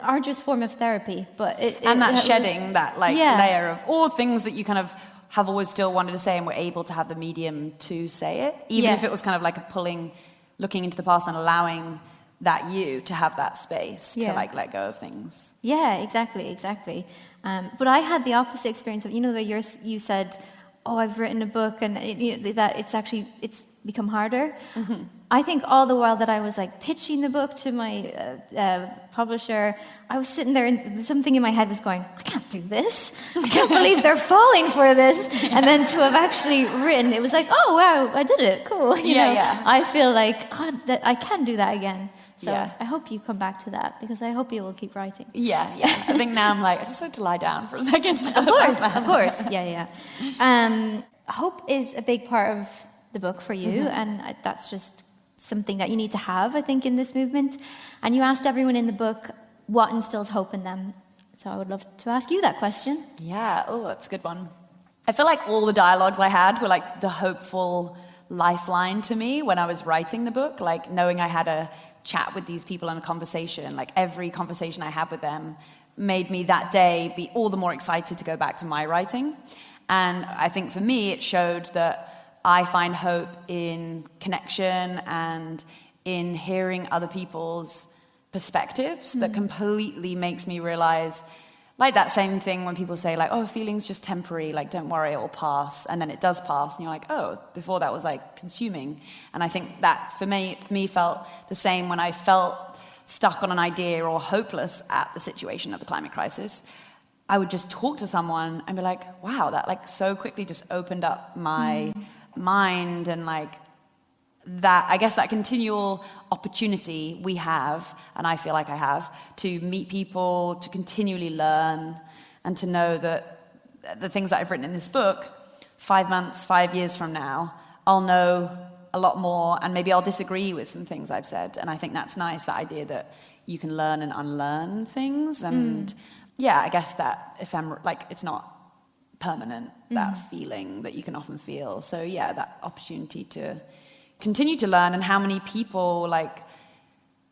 arduous form of therapy. But that shedding, that, like, layer of all things that you kind of have always still wanted to say and were able to have the medium to say it, even if it was kind of like a pulling, looking into the past and allowing that you to have that space to like let go of things. Yeah, exactly. But I had the opposite experience of, where you said, oh, I've written a book and that it's become harder. Mm-hmm. I think all the while that I was like pitching the book to my publisher, I was sitting there and something in my head was going, I can't do this. I can't believe they're falling for this. And then to have actually written, it was like, oh, wow, I did it. Cool. I feel like that I can do that again. So I hope you come back to that, because I hope you will keep writing. Yeah. I think now I'm like, I just like to lie down for a second. Of course. Yeah. Hope is a big part of the book for you, and that's just something that you need to have, I think, in this movement. And you asked everyone in the book what instills hope in them. So I would love to ask you that question. Yeah, that's a good one. I feel like all the dialogues I had were like the hopeful lifeline to me when I was writing the book, like knowing I had a chat with these people and a conversation, like every conversation I had with them made me that day be all the more excited to go back to my writing. And I think for me, it showed that I find hope in connection and in hearing other people's perspectives that completely makes me realize, like that same thing when people say like, oh, feeling's just temporary, like don't worry, it will pass. And then it does pass and you're like, oh, before that was like consuming. And I think that for me felt the same when I felt stuck on an idea or hopeless at the situation of the climate crisis. I would just talk to someone and be like, wow, that like so quickly just opened up my mind, and like that, I guess that continual opportunity we have, and I feel like I have, to meet people, to continually learn, and to know that the things that I've written in this book, 5 months, 5 years from now, I'll know a lot more, and maybe I'll disagree with some things I've said. And I think that's nice, that idea that you can learn and unlearn things. And yeah, I guess that ephemeral, like it's not permanent, that feeling that you can often feel. So yeah, that opportunity to continue to learn, and how many people like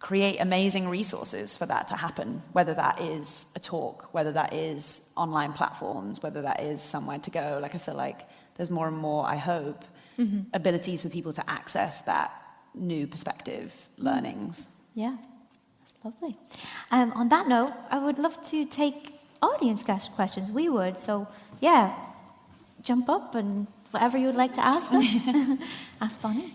create amazing resources for that to happen, whether that is a talk, whether that is online platforms, whether that is somewhere to go. Like I feel like there's more and more, I hope, abilities for people to access that new perspective, learnings. Yeah, that's lovely. On that note, I would love to take audience questions. We would. So yeah, jump up and whatever you would like to ask us. Ask Bonnie.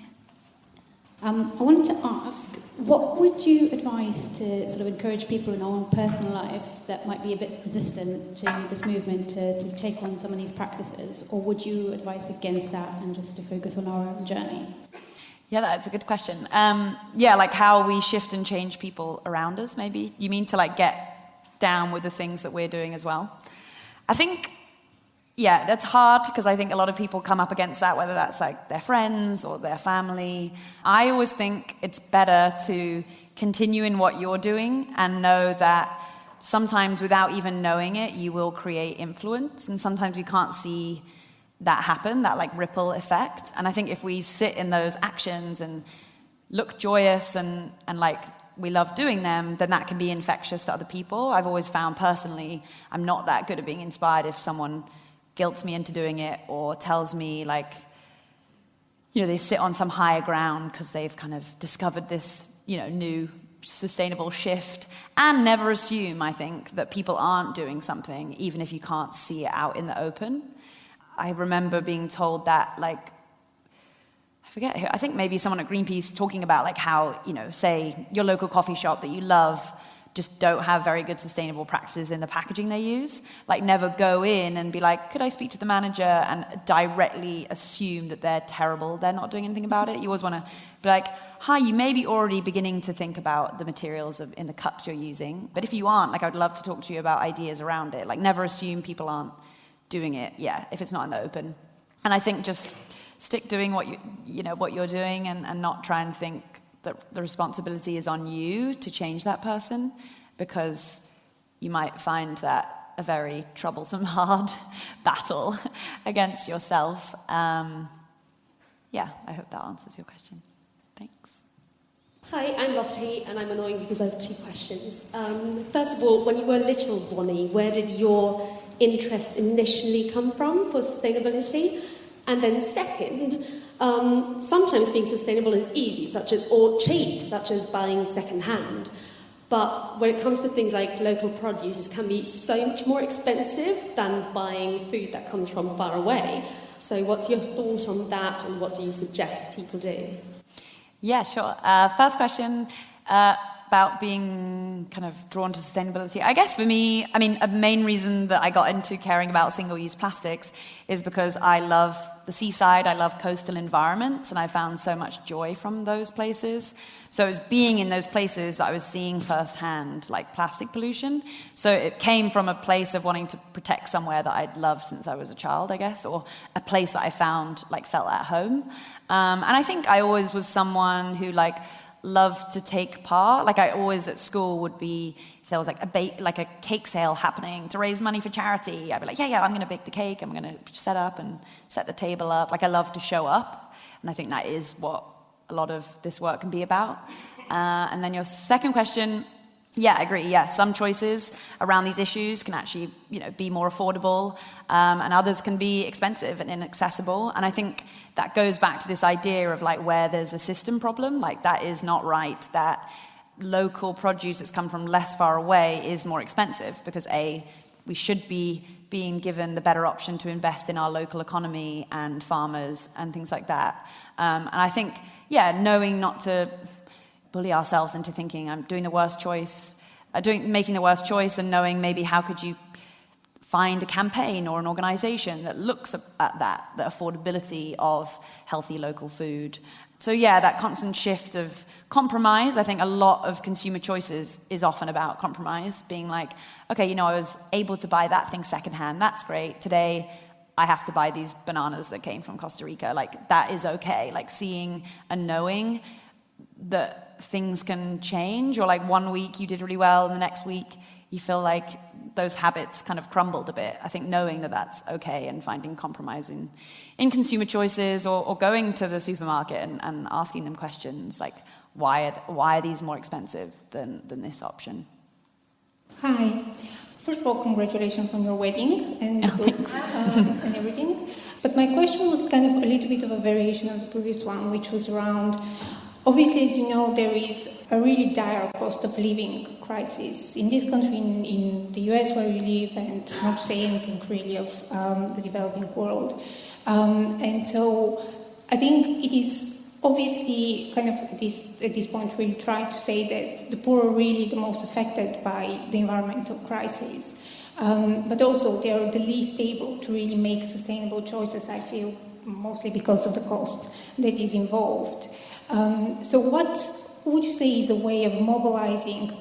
I wanted to ask, what would you advise to sort of encourage people in our own personal life that might be a bit resistant to this movement to take on some of these practices? Or would you advise against that and just to focus on our own journey? Yeah, that's a good question. Yeah, like how we shift and change people around us, maybe. You mean to like get down with the things that we're doing as well? I think, yeah, that's hard, because I think a lot of people come up against that, whether that's like their friends or their family. I always think it's better to continue in what you're doing and know that sometimes without even knowing it, you will create influence. And sometimes we can't see that happen, that like ripple effect. And I think if we sit in those actions and look joyous and like we love doing them, then that can be infectious to other people. I've always found personally, I'm not that good at being inspired if someone guilts me into doing it or tells me like, you know, they sit on some higher ground because they've kind of discovered this, you know, new sustainable shift, and never assume, I think, that people aren't doing something, even if you can't see it out in the open. I remember being told that, like, I forget who, I think maybe someone at Greenpeace talking about like how, you know, say your local coffee shop that you love just don't have very good sustainable practices in the packaging they use. Like never go in and be like, could I speak to the manager, and directly assume that they're terrible, they're not doing anything about it. You always want to be like, hi, you may be already beginning to think about the materials in the cups you're using, but if you aren't, like I would love to talk to you about ideas around it. Like never assume people aren't doing it, yeah, if it's not in the open. And I think just stick doing what what you're doing, and not try and think that the responsibility is on you to change that person, because you might find that a very troublesome, hard battle against yourself. Yeah, I hope that answers your question. Thanks. Hi, I'm Lottie, and I'm annoying because I have two questions. First of all, when you were little, Bonnie, where did your interest initially come from for sustainability? And then second, sometimes being sustainable is easy, or cheap, such as buying second-hand. But when it comes to things like local produce, it can be so much more expensive than buying food that comes from far away. So what's your thought on that, and what do you suggest people do? Yeah, sure. First question about being kind of drawn to sustainability. I guess for me, I mean, a main reason that I got into caring about single-use plastics is because I love the seaside, I love coastal environments, and I found so much joy from those places. So it was being in those places that I was seeing firsthand, like plastic pollution. So it came from a place of wanting to protect somewhere that I'd loved since I was a child, I guess, or a place that I found, like, felt at home. And I think I always was someone who, like, loved to take part. Like, I always at school would be, if there was like a cake sale happening to raise money for charity, I'd be like, yeah, I'm going to bake the cake, I'm going to set up and set the table up. Like, I love to show up, and I think that is what a lot of this work can be about. And then your second question, yeah, I agree. Yeah, some choices around these issues can actually, be more affordable, and others can be expensive and inaccessible. And I think that goes back to this idea of, like, where there's a system problem, like, that is not right. That local produce that's come from less far away is more expensive because we should be being given the better option to invest in our local economy and farmers and things like that. And I think, knowing not to bully ourselves into thinking I'm doing the worst choice, making the worst choice, and knowing maybe how could you find a campaign or an organization that looks at the affordability of healthy local food. So that constant shift of compromise. I think a lot of consumer choices is often about compromise, being like, okay, I was able to buy that thing secondhand, that's great. Today, I have to buy these bananas that came from Costa Rica. Like, that is okay. Like, seeing and knowing that things can change, or like one week you did really well and the next week you feel like those habits kind of crumbled a bit. I think knowing that that's okay and finding compromise in consumer choices, or going to the supermarket and asking them questions like, why are these more expensive than this option? Hi. First of all, congratulations on your wedding and the book and everything. But my question was kind of a little bit of a variation of the previous one, which was around, obviously, as you know, there is a really dire cost of living crisis in this country, in the US where we live, and not to say anything really of the developing world. And so I think it is obviously kind of at this point really trying to say that the poor are really the most affected by the environmental crisis. But also they are the least able to really make sustainable choices, I feel, mostly because of the cost that is involved. So what would you say is a way of mobilizing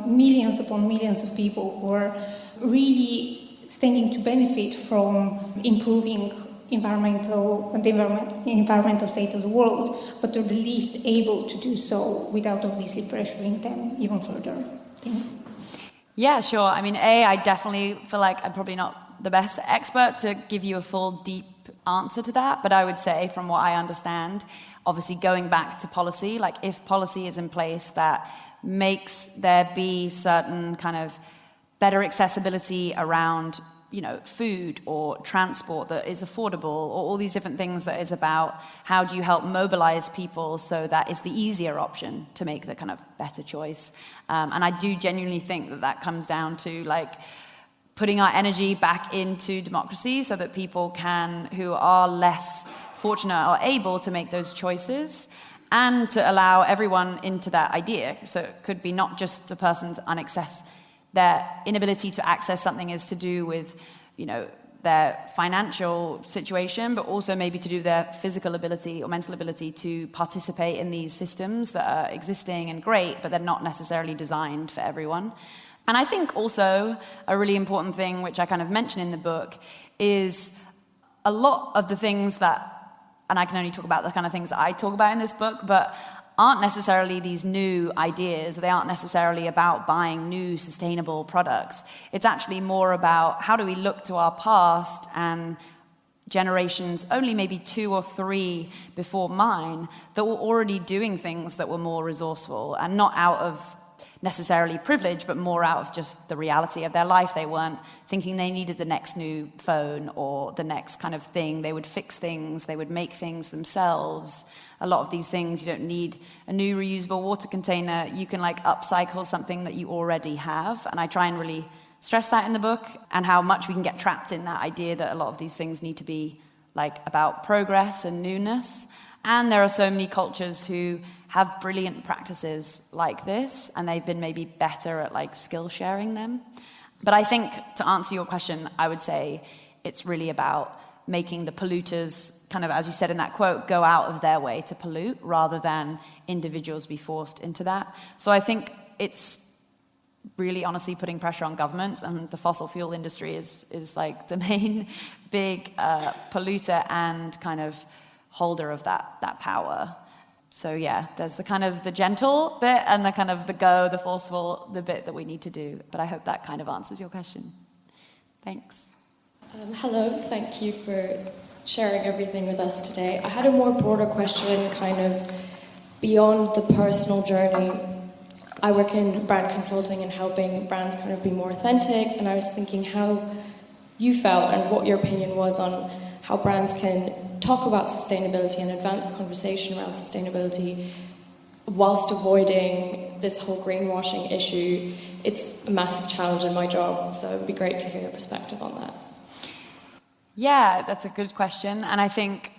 millions upon millions of people who are really standing to benefit from improving the environmental state of the world, but are the least able to do so without obviously pressuring them even further? Thanks. Yeah, sure. I mean, I definitely feel like I'm probably not the best expert to give you a full, deep answer to that, but I would say, from what I understand, obviously going back to policy, like if policy is in place that makes there be certain kind of better accessibility around, food or transport that is affordable, or all these different things that is about how do you help mobilize people so that is the easier option to make the kind of better choice. And I do genuinely think that comes down to like putting our energy back into democracy so that people who are less fortunate are able to make those choices, and to allow everyone into that idea. So it could be not just the person's their inability to access something is to do with, their financial situation, but also maybe to do with their physical ability or mental ability to participate in these systems that are existing and great, but they're not necessarily designed for everyone. And I think also a really important thing, which I kind of mention in the book, is a lot of the things that, and I can only talk about the kind of things that I talk about in this book, but aren't necessarily these new ideas. They aren't necessarily about buying new sustainable products. It's actually more about how do we look to our past and generations, only maybe 2 or 3 before mine, that were already doing things that were more resourceful, and not out of necessarily privilege, but more out of just the reality of their life. They weren't thinking they needed the next new phone or the next kind of thing. They would fix things, they would make things themselves. A lot of these things, you don't need a new reusable water container. You can like upcycle something that you already have. And I try and really stress that in the book, and how much we can get trapped in that idea that a lot of these things need to be like about progress and newness. And there are so many cultures who have brilliant practices like this, and they've been maybe better at like skill sharing them. But I think, to answer your question, I would say it's really about making the polluters, kind of, as you said in that quote, go out of their way to pollute, rather than individuals be forced into that. So I think it's really honestly putting pressure on governments, and the fossil fuel industry is like the main big polluter and kind of holder of that power. So yeah, there's the kind of the gentle bit and the kind of the forceful, the bit that we need to do. But I hope that kind of answers your question. Thanks. Hello, thank you for sharing everything with us today. I had a more broader question, kind of beyond the personal journey. I work in brand consulting and helping brands kind of be more authentic, and I was thinking how you felt and what your opinion was on how brands can talk about sustainability and advance the conversation around sustainability whilst avoiding this whole greenwashing issue. It's a massive challenge in my job, so it'd be great to hear your perspective on that. Yeah, that's a good question. And I think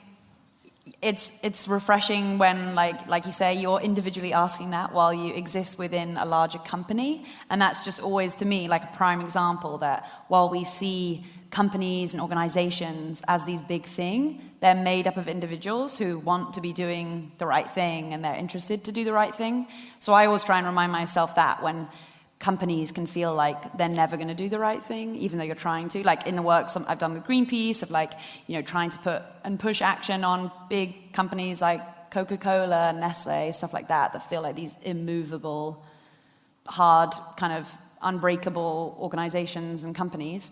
it's refreshing when, like you say, you're individually asking that while you exist within a larger company. And that's just always, to me, like a prime example that while we see companies and organizations as these big thing, they're made up of individuals who want to be doing the right thing and they're interested to do the right thing. So I always try and remind myself that when companies can feel like they're never going to do the right thing, even though you're trying to. Like in the work I've done with Greenpeace, of like, you know, trying to put and push action on big companies like Coca-Cola, Nestle, stuff like that feel like these immovable, hard, kind of unbreakable organizations and companies.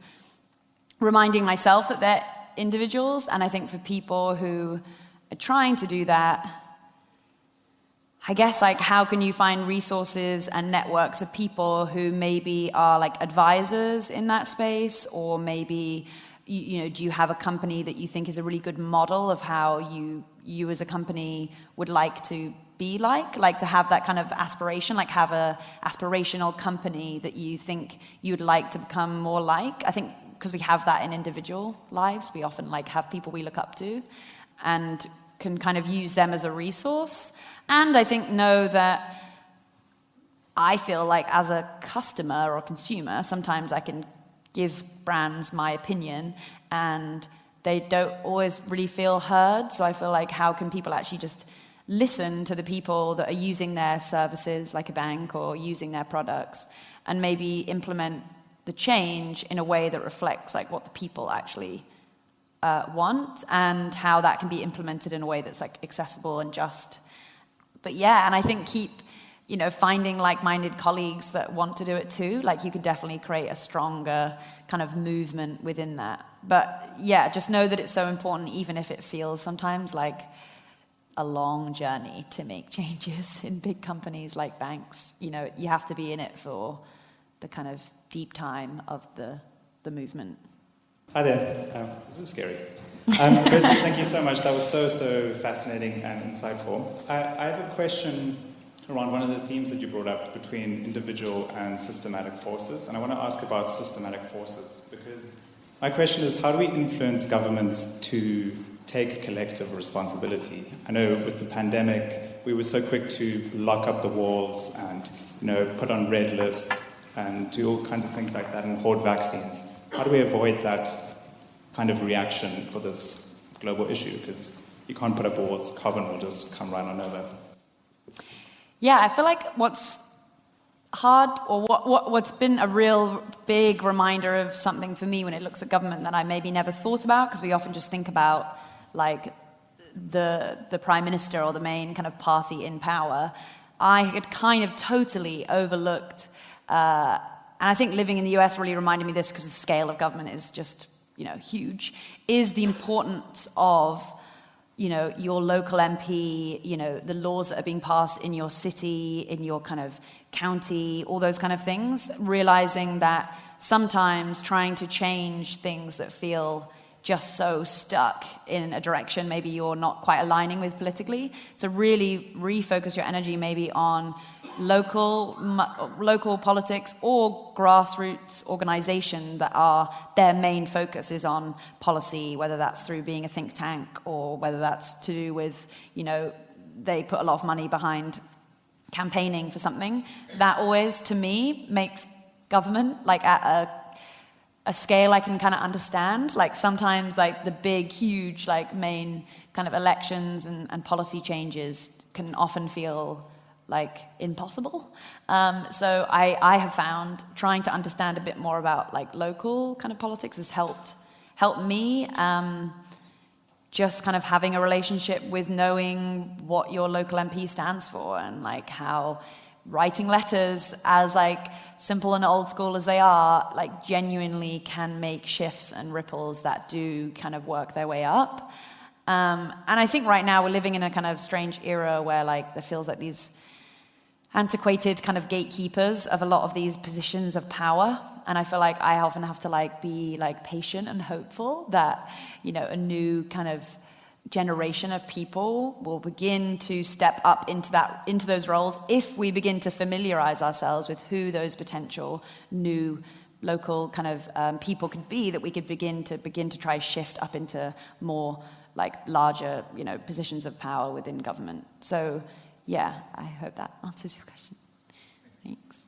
Reminding myself that they're individuals, and I think for people who are trying to do that, I guess, like, how can you find resources and networks of people who maybe are like advisors in that space, or maybe, you know, do you have a company that you think is a really good model of how you as a company would like to be like to have that kind of aspiration, like have a aspirational company that you think you'd like to become more like. I think because we have that in individual lives, we often like have people we look up to and can kind of use them as a resource. And I think know that I feel like as a customer or consumer, sometimes I can give brands my opinion and they don't always really feel heard. So I feel like how can people actually just listen to the people that are using their services like a bank or using their products and maybe implement the change in a way that reflects like what the people actually want, and how that can be implemented in a way that's like accessible and just. But yeah, and I think keep, you know, finding like-minded colleagues that want to do it too. Like you could definitely create a stronger kind of movement within that. But yeah, just know that it's so important, even if it feels sometimes like a long journey to make changes in big companies like banks. You know, you have to be in it for the kind of deep time of the movement. Hi there. This is scary. Firstly, thank you so much. That was so fascinating and insightful. I have a question around one of the themes that you brought up between individual and systematic forces. And I want to ask about systematic forces, because my question is, how do we influence governments to take collective responsibility? I know with the pandemic, we were so quick to lock up the walls and, you know, put on red lists and do all kinds of things like that and hoard vaccines. How do we avoid that kind of reaction for this global issue? Because you can't put up walls, carbon will just come right on over. Yeah, I feel like what's hard, or what's been a real big reminder of something for me when it looks at government that I maybe never thought about, because we often just think about like the prime minister or the main kind of party in power. I had kind of totally overlooked, and I think living in the US really reminded me of this because the scale of government is just, you know, huge, is the importance of, your local MP, the laws that are being passed in your city, in your kind of county, all those kind of things, realizing that sometimes trying to change things that feel just so stuck in a direction maybe you're not quite aligning with politically, to really refocus your energy maybe on local politics or grassroots organization that their main focus is on policy, whether that's through being a think tank or whether that's to do with, they put a lot of money behind campaigning for something. That always, to me, makes government like at a scale I can kind of understand. Like sometimes like the big, huge, like main kind of elections and policy changes can often feel like impossible. So I have found trying to understand a bit more about like local kind of politics has helped me. Just kind of having a relationship with knowing what your local MP stands for, and like how writing letters, as like simple and old school as they are, like genuinely can make shifts and ripples that do kind of work their way up. And I think right now we're living in a kind of strange era where like there feels like these antiquated kind of gatekeepers of a lot of these positions of power. And I feel like I often have to like be like patient and hopeful that, a new kind of generation of people will begin to step up into those roles if we begin to familiarize ourselves with who those potential new local kind of people could be, that we could begin to try shift up into more like larger, positions of power within government. So yeah, I hope that answers your question. Thanks.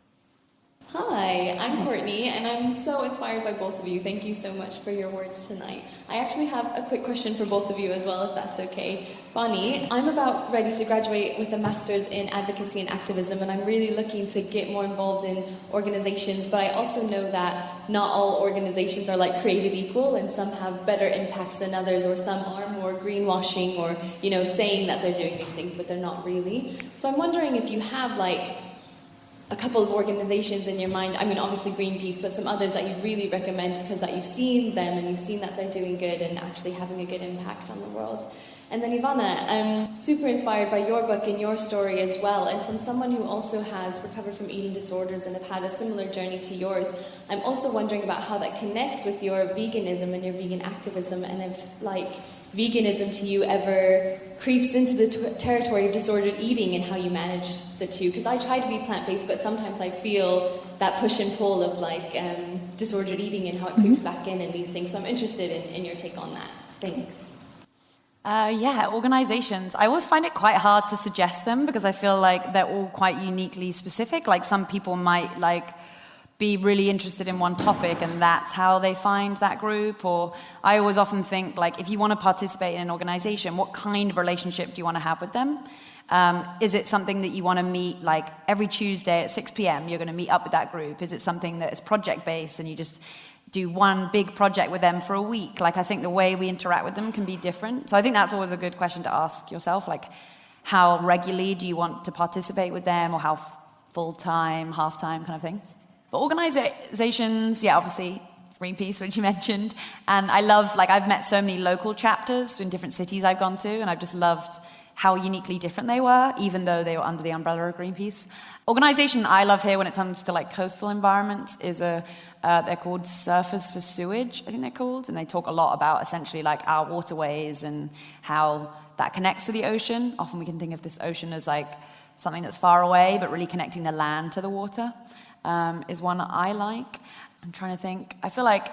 Hi, I'm Courtney, and I'm so inspired by both of you. Thank you so much for your words tonight. I actually have a quick question for both of you as well, if that's okay. Bonnie, I'm about ready to graduate with a master's in advocacy and activism, and I'm really looking to get more involved in organizations, but I also know that not all organizations are like created equal, and some have better impacts than others, or some are more greenwashing or, saying that they're doing these things, but they're not really. So I'm wondering if you have like a couple of organizations in your mind, I mean obviously Greenpeace, but some others that you'd really recommend because that you've seen them and you've seen that they're doing good and actually having a good impact on the world. And then Evanna, I'm super inspired by your book and your story as well, and from someone who also has recovered from eating disorders and have had a similar journey to yours, I'm also wondering about how that connects with your veganism and your vegan activism, and if like veganism to you ever creeps into the territory of disordered eating and how you manage the two. Because I try to be plant-based, but sometimes I feel that push and pull of like disordered eating and how it creeps back in and these things. So I'm interested in your take on that. Thanks. Organizations. I always find it quite hard to suggest them because I feel like they're all quite uniquely specific. Like some people might like be really interested in one topic and that's how they find that group. Or I always often think like if you want to participate in an organization, what kind of relationship do you want to have with them? Is it something that you want to meet like every Tuesday at 6 p.m. you're going to meet up with that group? Is it something that is project based and you just do one big project with them for a week? Like I think the way we interact with them can be different. So I think that's always a good question to ask yourself, like how regularly do you want to participate with them, or how full-time, half-time kind of thing. But organizations, obviously Greenpeace, which you mentioned, and I love, like I've met so many local chapters in different cities I've gone to, and I've just loved how uniquely different they were, even though they were under the umbrella of Greenpeace. Organization I love here when it comes to like coastal environments is they're called Surfers for Sewage, I think they're called, and they talk a lot about essentially like our waterways and how that connects to the ocean. Often we can think of this ocean as like something that's far away, but really connecting the land to the water is one that I like. I'm trying to think. I feel like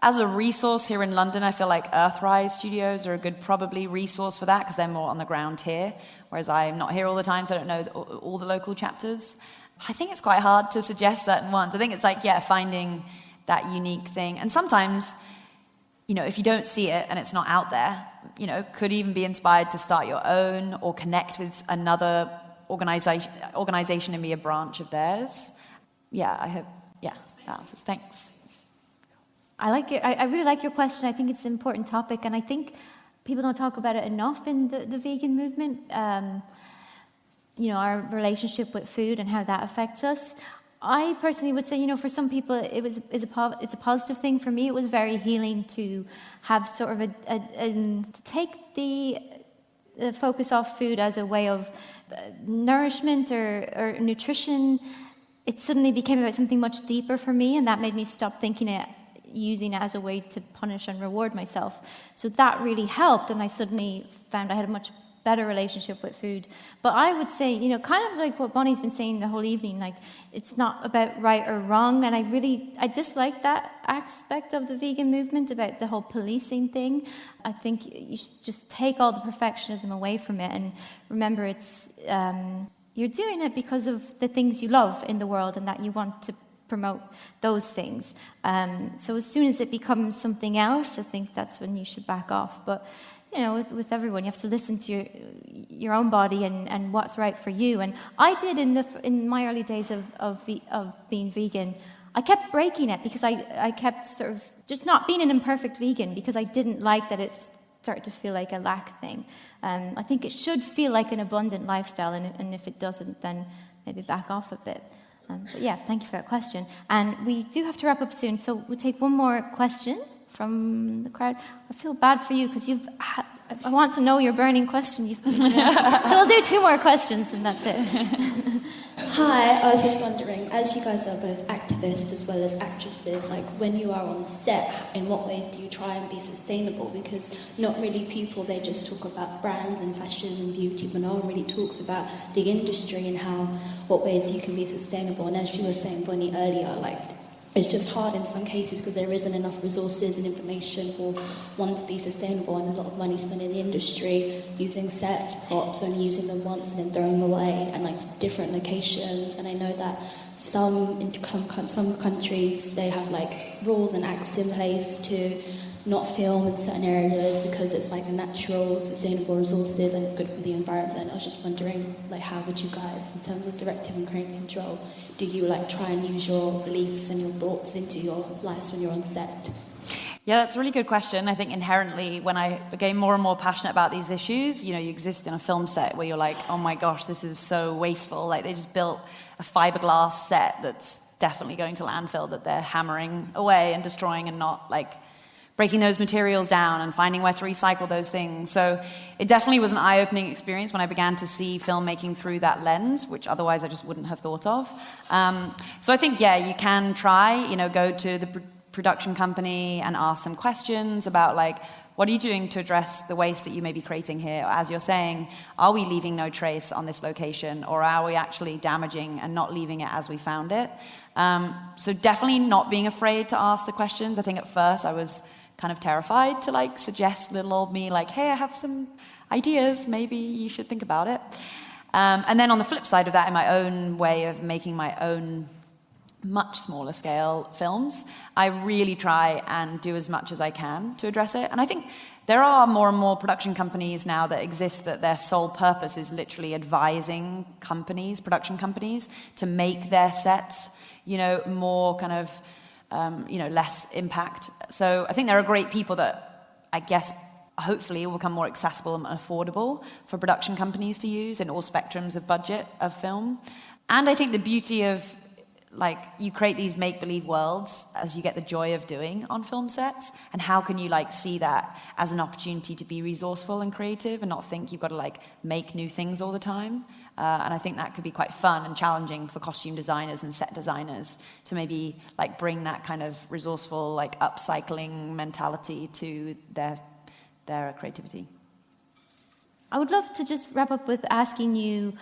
as a resource here in London, I feel like Earthrise Studios are a good probably resource for that because they're more on the ground here, whereas I'm not here all the time, so I don't know all the local chapters. But I think it's quite hard to suggest certain ones. I think it's like, finding that unique thing. And sometimes, if you don't see it and it's not out there, could even be inspired to start your own or connect with another organization and be a branch of theirs. I hope, that answers. Thanks. I really like your question. I think it's an important topic, and I think people don't talk about it enough in the vegan movement. Our relationship with food and how that affects us. I personally would say, for some people, it's a positive thing. For me, it was very healing to have sort of to take the focus off food as a way of nourishment or nutrition, it suddenly became about something much deeper for me, and that made me stop using it as a way to punish and reward myself. So that really helped, and I suddenly found I had a much better relationship with food. But I would say, kind of like what Bonnie's been saying the whole evening, like, it's not about right or wrong, and I dislike that aspect of the vegan movement about the whole policing thing. I think you should just take all the perfectionism away from it and remember it's you're doing it because of the things you love in the world and that you want to promote those things. So as soon as it becomes something else, I think that's when you should back off. But with everyone, you have to listen to your own body and what's right for you. And I did in my early days of being vegan, I kept breaking it because I kept sort of just not being an imperfect vegan because I didn't like that it started to feel like a lack thing. I think it should feel like an abundant lifestyle, and if it doesn't, then maybe back off a bit. But yeah, thank you for that question. And we do have to wrap up soon, so we'll take one more question from the crowd. I feel bad for you because I want to know your burning question. So we'll do 2 more questions and that's it. Hi, I was just wondering, as you guys are both activists as well as actresses, like when you are on set, in what ways do you try and be sustainable? Because not really people, they just talk about brands and fashion and beauty, but no one really talks about the industry and what ways you can be sustainable. And as you were saying, Bonnie, earlier, like, it's just hard in some cases because there isn't enough resources and information for one to be sustainable, and a lot of money spent in the industry using sets, props, only using them once and then throwing away, and like different locations. And I know that some countries, they have like rules and acts in place to not film in certain areas because it's like a natural, sustainable resources and it's good for the environment. I was just wondering, like, how would you guys, in terms of directive and creative control, do you like try and use your beliefs and your thoughts into your lives when you're on set? Yeah, that's a really good question. I think inherently, when I became more and more passionate about these issues, you exist in a film set where you're like, oh my gosh, this is so wasteful. Like, they just built a fiberglass set that's definitely going to landfill that they're hammering away and destroying and not like breaking those materials down and finding where to recycle those things. So it definitely was an eye-opening experience when I began to see filmmaking through that lens, which otherwise I just wouldn't have thought of. So I think, yeah, you can try, go to the production company and ask them questions about, like, what are you doing to address the waste that you may be creating here? Or, as you're saying, are we leaving no trace on this location? Or are we actually damaging and not leaving it as we found it? So definitely not being afraid to ask the questions. I think at first I was kind of terrified to like suggest little old me, like, hey, I have some ideas, maybe you should think about it. And then on the flip side of that, in my own way of making my own much smaller scale films, I really try and do as much as I can to address it. And I think there are more and more production companies now that exist that their sole purpose is literally advising production companies, to make their sets, more kind of less impact. So I think there are great people that I guess hopefully will become more accessible and affordable for production companies to use in all spectrums of budget of film. And I think the beauty of, like, you create these make-believe worlds as you get the joy of doing on film sets, and how can you like see that as an opportunity to be resourceful and creative and not think you've got to like make new things all the time. And I think that could be quite fun and challenging for costume designers and set designers to maybe like bring that kind of resourceful, like upcycling mentality to their creativity. I would love to just wrap up with asking you,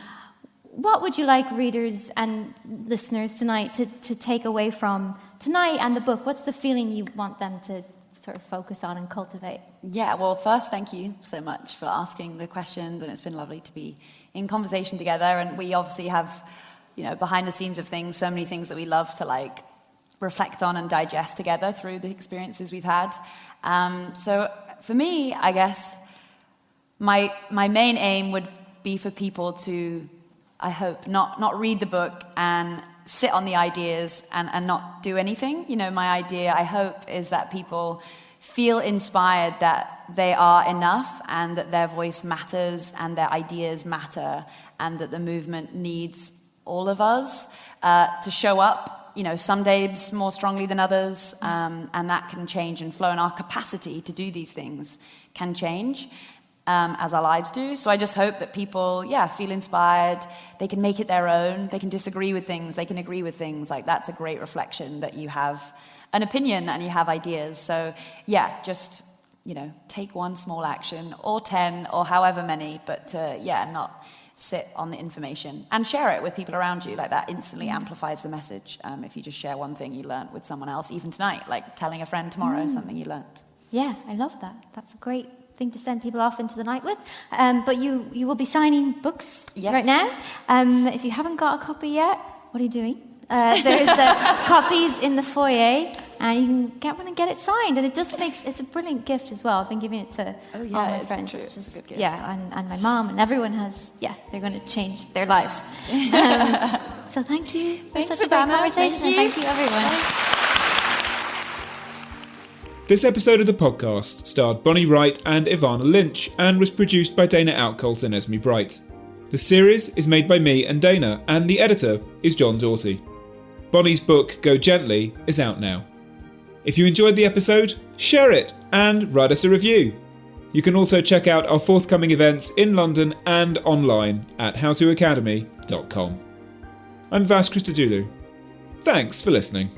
what would you like readers and listeners tonight to take away from tonight and the book? What's the feeling you want them to sort of focus on and cultivate? Yeah, well, first, thank you so much for asking the questions, and it's been lovely to be in conversation together. And we obviously have, behind the scenes of things, so many things that we love to like reflect on and digest together through the experiences we've had. So for me, I guess my main aim would be for people to, I hope, not read the book and sit on the ideas and not do anything. My idea, I hope, is that people feel inspired that they are enough and that their voice matters and their ideas matter, and that the movement needs all of us to show up, some days more strongly than others, and that can change and flow, and our capacity to do these things can change. as our lives do. So I just hope that people, feel inspired. They can make it their own. They can disagree with things. They can agree with things. Like, that's a great reflection that you have an opinion and you have ideas. So just, take one small action or 10 or however many, but not sit on the information and share it with people around you. Like, that instantly amplifies the message. If you just share one thing you learnt with someone else, even tonight, like telling a friend tomorrow something you learnt. Yeah, I love that. That's a great thing to send people off into the night with. But you will be signing books right now. If you haven't got a copy yet, what are you doing? There's copies in the foyer, and you can get one and get it signed. And it's a brilliant gift as well. I've been giving it to all my friends. True. It's a good gift. Yeah, and my mom, and everyone has, they're going to change their lives. So thank you for such a great conversation, and thank you everyone. This episode of the podcast starred Bonnie Wright and Evanna Lynch and was produced by Dana Outcolt and Esme Bright. The series is made by me and Dana, and the editor is John Doughty. Bonnie's book, Go Gently, is out now. If you enjoyed the episode, share it and write us a review. You can also check out our forthcoming events in London and online at howtoacademy.com. I'm Vas Christodoulou. Thanks for listening.